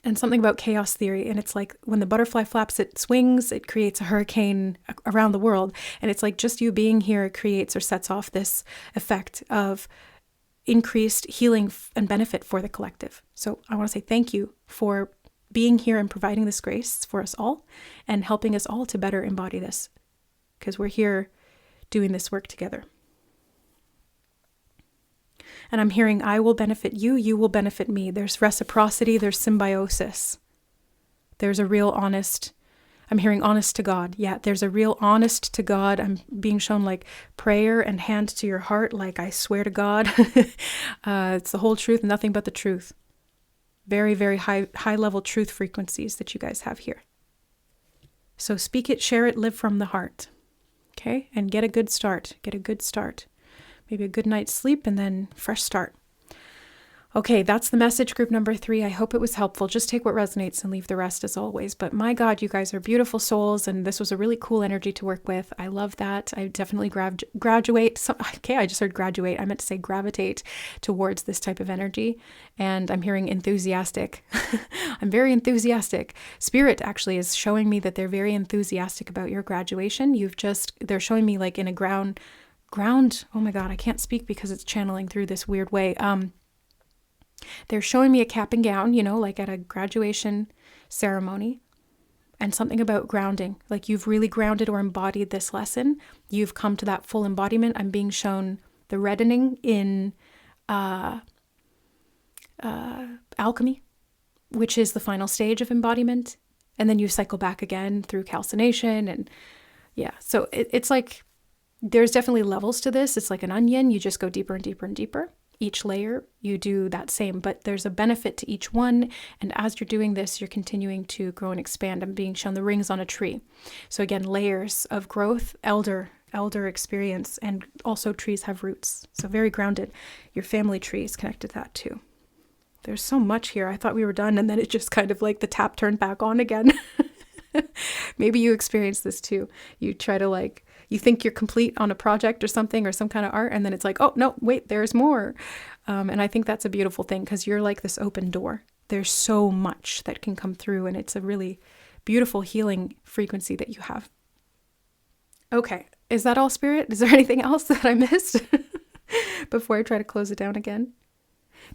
[SPEAKER 1] and something about chaos theory. And it's like when the butterfly flaps its wings, it creates a hurricane around the world. And it's like just you being here creates or sets off this effect of increased healing and benefit for the collective. So I want to say thank you for being here and providing this grace for us all and helping us all to better embody this, because we're here doing this work together. And I'm hearing, I will benefit you, you will benefit me. There's reciprocity, there's symbiosis. There's a real honest, I'm hearing honest to God. Yeah, there's a real honest to God. I'm being shown like prayer and hand to your heart, like I swear to God. It's the whole truth, nothing but the truth. Very, very high level truth frequencies that you guys have here. So speak it, share it, live from the heart. Okay? And get a good start. Get a good start. Maybe a good night's sleep and then fresh start. Okay, that's the message, group number 3. I hope it was helpful. Just take what resonates and leave the rest as always. But my God, you guys are beautiful souls, and this was a really cool energy to work with. I love that. I definitely graduate. I just heard graduate. I meant to say gravitate towards this type of energy. And I'm hearing enthusiastic. I'm very enthusiastic. Spirit actually is showing me that they're very enthusiastic about your graduation. They're showing me like in a ground. Oh my God, I can't speak because it's channeling through this weird way. They're showing me a cap and gown, like at a graduation ceremony, and something about grounding. Like you've really grounded or embodied this lesson. You've come to that full embodiment. I'm being shown the reddening in alchemy, which is the final stage of embodiment. And then you cycle back again through calcination. And yeah, so it's like, there's definitely levels to this. It's like an onion. You just go deeper and deeper and deeper. Each layer, you do that same, but there's a benefit to each one. And as you're doing this, you're continuing to grow and expand. I'm being shown the rings on a tree. So again, layers of growth, elder experience, and also trees have roots. So very grounded. Your family tree is connected to that too. There's so much here. I thought we were done, and then it just kind of like the tap turned back on again. Maybe you experience this too. You try to you think you're complete on a project or something or some kind of art, and then it's like, oh, no, wait, there's more. And I think that's a beautiful thing because you're like this open door. There's so much that can come through, and it's a really beautiful healing frequency that you have. Okay, is that all, Spirit? Is there anything else that I missed before I try to close it down again?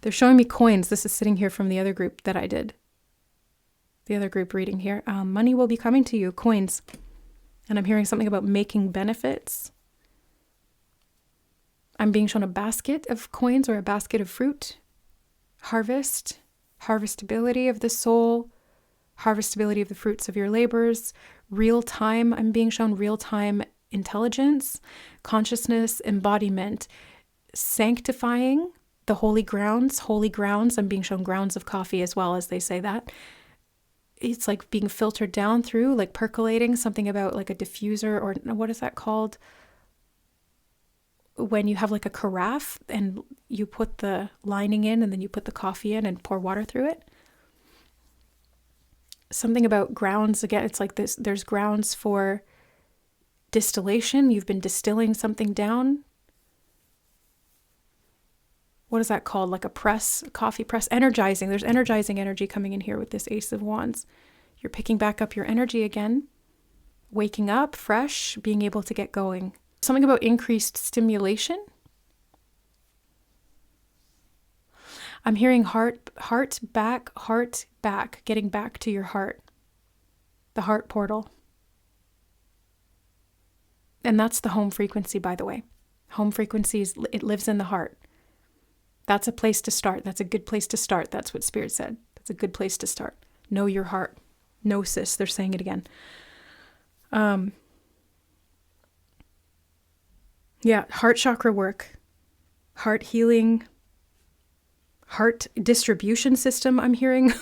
[SPEAKER 1] They're showing me coins. This is sitting here from the other group that I did. The other group reading here. Money will be coming to you, coins. And I'm hearing something about making benefits. I'm being shown a basket of coins or a basket of fruit. Harvest, harvestability of the soul, harvestability of the fruits of your labors, real time. I'm being shown real time intelligence, consciousness, embodiment, sanctifying the holy grounds. I'm being shown grounds of coffee as well, as they say that. It's like being filtered down through, like percolating, something about like a diffuser, or what is that called? When you have like a carafe and you put the lining in and then you put the coffee in and pour water through it. Something about grounds, again, it's like this, there's grounds for distillation. You've been distilling something down. What is that called? Like a press, a coffee press, energizing. There's energizing energy coming in here with this Ace of Wands. You're picking back up your energy again, waking up fresh, being able to get going. Something about increased stimulation. I'm hearing heart back, getting back to your heart. The heart portal. And that's the home frequency, by the way. Home frequencies, it lives in the heart. That's a place to start. That's a good place to start. That's what Spirit said. That's a good place to start. Know your heart. Gnosis. They're saying it again. Yeah, heart chakra work. Heart healing. Heart distribution system, I'm hearing.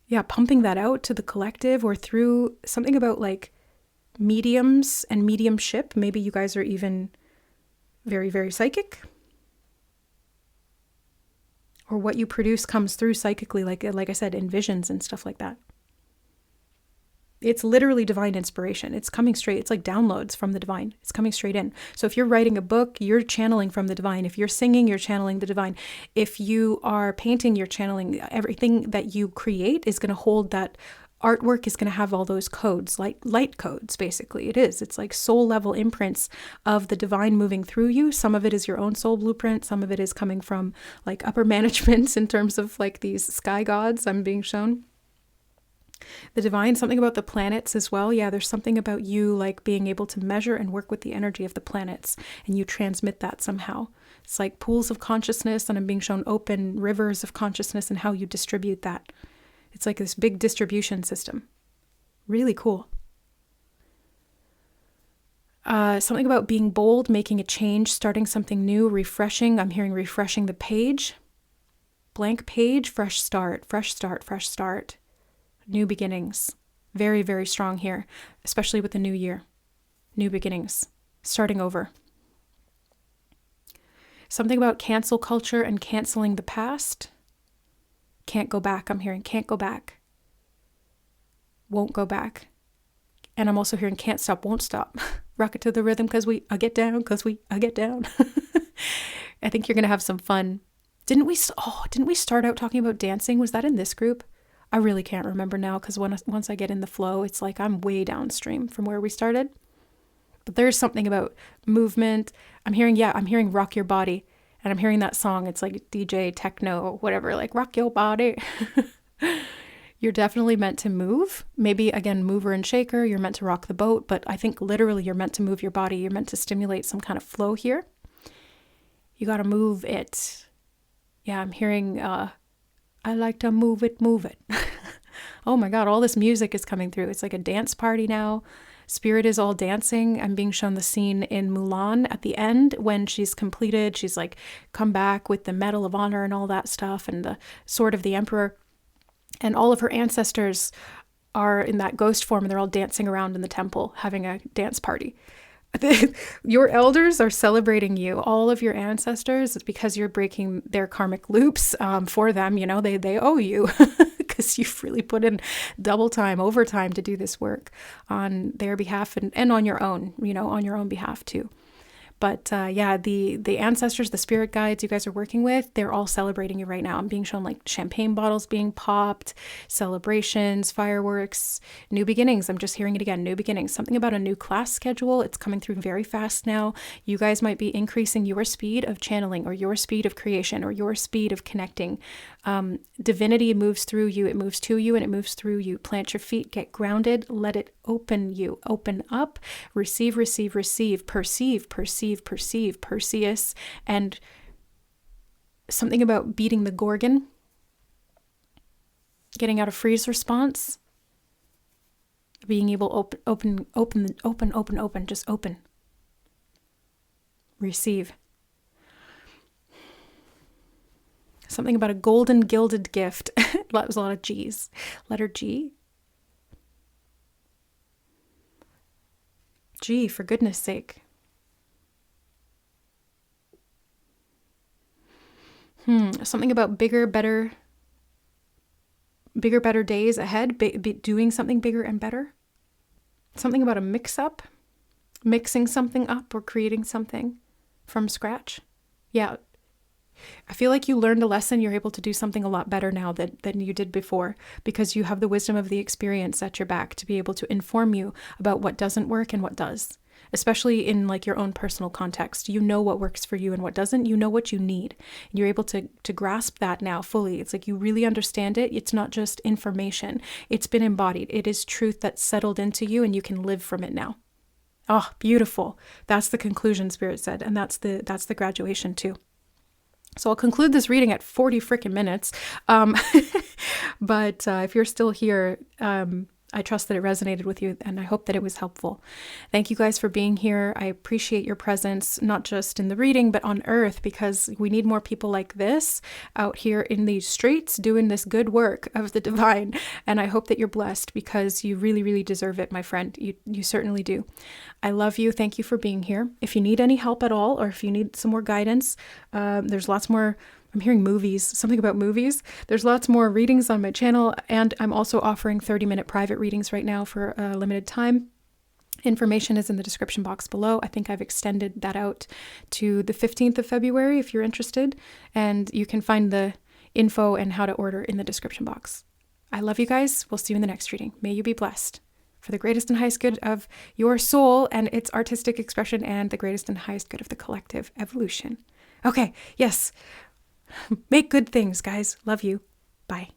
[SPEAKER 1] Yeah, pumping that out to the collective or through something about like mediums and mediumship. Maybe you guys are even very, very psychic. Or what you produce comes through psychically, like I said, in visions and stuff like that. It's literally divine inspiration. It's coming straight. It's like downloads from the divine. It's coming straight in. So if you're writing a book, you're channeling from the divine. If you're singing, you're channeling the divine. If you are painting, you're channeling. Everything that you create is going to hold that. Artwork is going to have all those codes, light codes, basically. It is. It's like soul level imprints of the divine moving through you. Some of it is your own soul blueprint. Some of it is coming from like upper management in terms of like these sky gods I'm being shown. The divine, something about the planets as well. Yeah, there's something about you like being able to measure and work with the energy of the planets, and you transmit that somehow. It's like pools of consciousness, and I'm being shown open rivers of consciousness and how you distribute that. It's like this big distribution system. Really cool. Something about being bold, making a change, starting something new, refreshing. I'm hearing refreshing the page. Blank page, fresh start, fresh start, fresh start. New beginnings. Very, very strong here, especially with the new year. New beginnings. Starting over. Something about cancel culture and canceling the past. Can't go back. I'm hearing can't go back. Won't go back. And I'm also hearing can't stop, won't stop. Rock it to the rhythm because I get down, I get down. I think you're going to have some fun. Didn't we start out talking about dancing? Was that in this group? I really can't remember now because once I get in the flow, it's like I'm way downstream from where we started. But there's something about movement. I'm hearing rock your body. And I'm hearing that song. It's like DJ, techno, whatever, like rock your body. You're definitely meant to move. Maybe, again, mover and shaker. You're meant to rock the boat. But I think literally you're meant to move your body. You're meant to stimulate some kind of flow here. You got to move it. Yeah, I'm hearing, I like to move it, move it. Oh my God, all this music is coming through. It's like a dance party now. Spirit is all dancing. I'm being shown the scene in Mulan at the end when she's completed. She's like come back with the Medal of Honor and all that stuff and the Sword of the Emperor. And all of her ancestors are in that ghost form and they're all dancing around in the temple having a dance party. Your elders are celebrating you. All of your ancestors, it's because you're breaking their karmic loops for them. You know, they owe you because you've really put in double time, overtime to do this work on their behalf and on your own, on your own behalf too. But yeah, the ancestors, the spirit guides you guys are working with, they're all celebrating you right now. I'm being shown like champagne bottles being popped, celebrations, fireworks, new beginnings. I'm just hearing it again, new beginnings. Something about a new class schedule. It's coming through very fast now. You guys might be increasing your speed of channeling or your speed of creation or your speed of connecting. Divinity moves through you. It moves to you and it moves through you. Plant your feet, get grounded, let it open you. Open up, receive, receive, receive, perceive, perceive, perceive, Perseus, and something about beating the Gorgon, getting out of freeze response, being able open, just open. Receive. Something about a golden gilded gift. That was a lot of G's. Letter G. G, for goodness sake. Something about bigger, better days ahead, doing something bigger and better. Something about a mix-up, mixing something up or creating something from scratch. Yeah, I feel like you learned a lesson. You're able to do something a lot better now than you did before because you have the wisdom of the experience at your back to be able to inform you about what doesn't work and what does. Especially in like your own personal context. You know what works for you and what doesn't. You know what you need. And you're able to grasp that now fully. It's like you really understand it. It's not just information. It's been embodied. It is truth that's settled into you and you can live from it now. Oh, beautiful. That's the conclusion, Spirit said. And that's the graduation too. So I'll conclude this reading at 40 freaking minutes. But if you're still here, I trust that it resonated with you and I hope that it was helpful. Thank you guys for being here. I appreciate your presence, not just in the reading, but on earth, because we need more people like this out here in these streets doing this good work of the divine. And I hope that you're blessed because you really, really deserve it, my friend. You certainly do. I love you. Thank you for being here. If you need any help at all, or if you need some more guidance, there's lots more I'm hearing movies, something about movies. There's lots more readings on my channel, and I'm also offering 30-minute private readings right now for a limited time. Information is in the description box below. I think I've extended that out to the 15th of February if you're interested, and you can find the info and how to order in the description box. I love you guys. We'll see you in the next reading. May you be blessed for the greatest and highest good of your soul and its artistic expression, and the greatest and highest good of the collective evolution. Okay, yes. Make good things, guys. Love you. Bye.